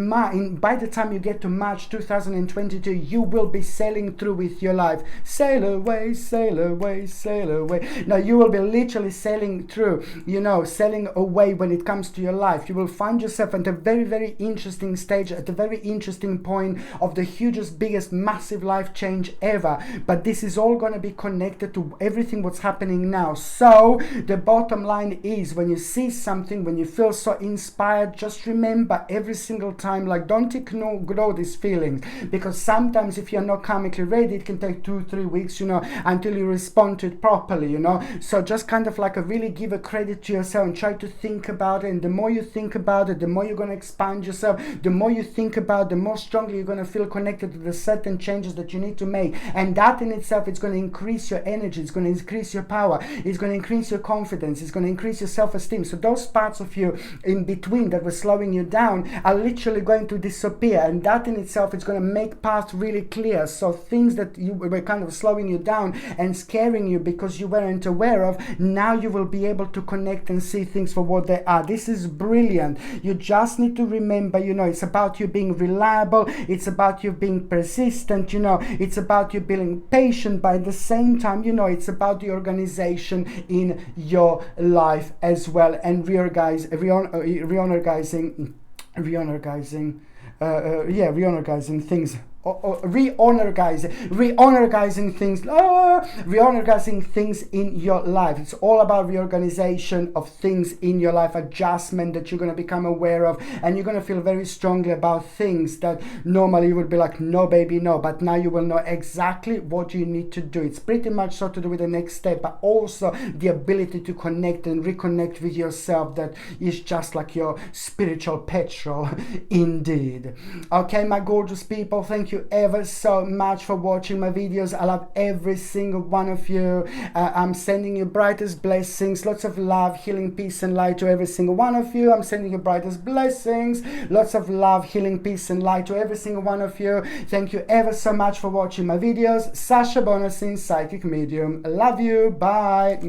by the time you get to March 2022, you will be sailing through with your life. Sail away, sail away, sail away. Now you will be literally sailing through, you know, sailing away when it comes to your life. You will find yourself at a very, very interesting stage, at a very interesting point of the hugest, biggest, massive life change ever. But this is all going to be connected to everything what's happening now. So the bottom line is, when you see something, when you feel so inspired, just remember every single time, like, don't ignore these feelings, because sometimes if you're not karmically ready, it can take 2-3 weeks, you know, until you respond to it properly, you know. So just kind of like really give a credit to yourself and try to think about it. And the more you think about it, the more you're going to expand yourself. The more you think about it, the more strongly you're going to feel connected to the certain changes that you need to make. And that in itself is going to increase your energy. It's going to increase your power. It's going to increase your confidence. It's going to increase your self-esteem. So those parts of you in between that were slowing you down are literally going to disappear. And that in itself is going to make path really clear. So things that you were kind of slowing you down and scaring you because you weren't aware of, now you will be able to connect and see things for what they are. This is brilliant. You just need to remember, you know, it's about you being reliable. It's about you being persistent, you know. It's about you being patient, but at the same time, you know, it's about the organization in your life as well, and reorganizing things. Reorganizing things in your life. It's all about reorganization of things in your life, adjustment that you're going to become aware of, and you're going to feel very strongly about things that normally you would be like, no baby, no, but now you will know exactly what you need to do. It's pretty much so to do with the next step, but also the ability to connect and reconnect with yourself, that is just like your spiritual petrol indeed. Okay, my gorgeous people, thank you ever so much for watching my videos. I love every single one of you. I'm sending you brightest blessings, lots of love, healing, peace and light to every single one of you. I'm sending you brightest blessings, lots of love, healing, peace and light to every single one of you. Thank you ever so much for watching my videos. Sasha Bonasin, psychic medium. I love you. Bye.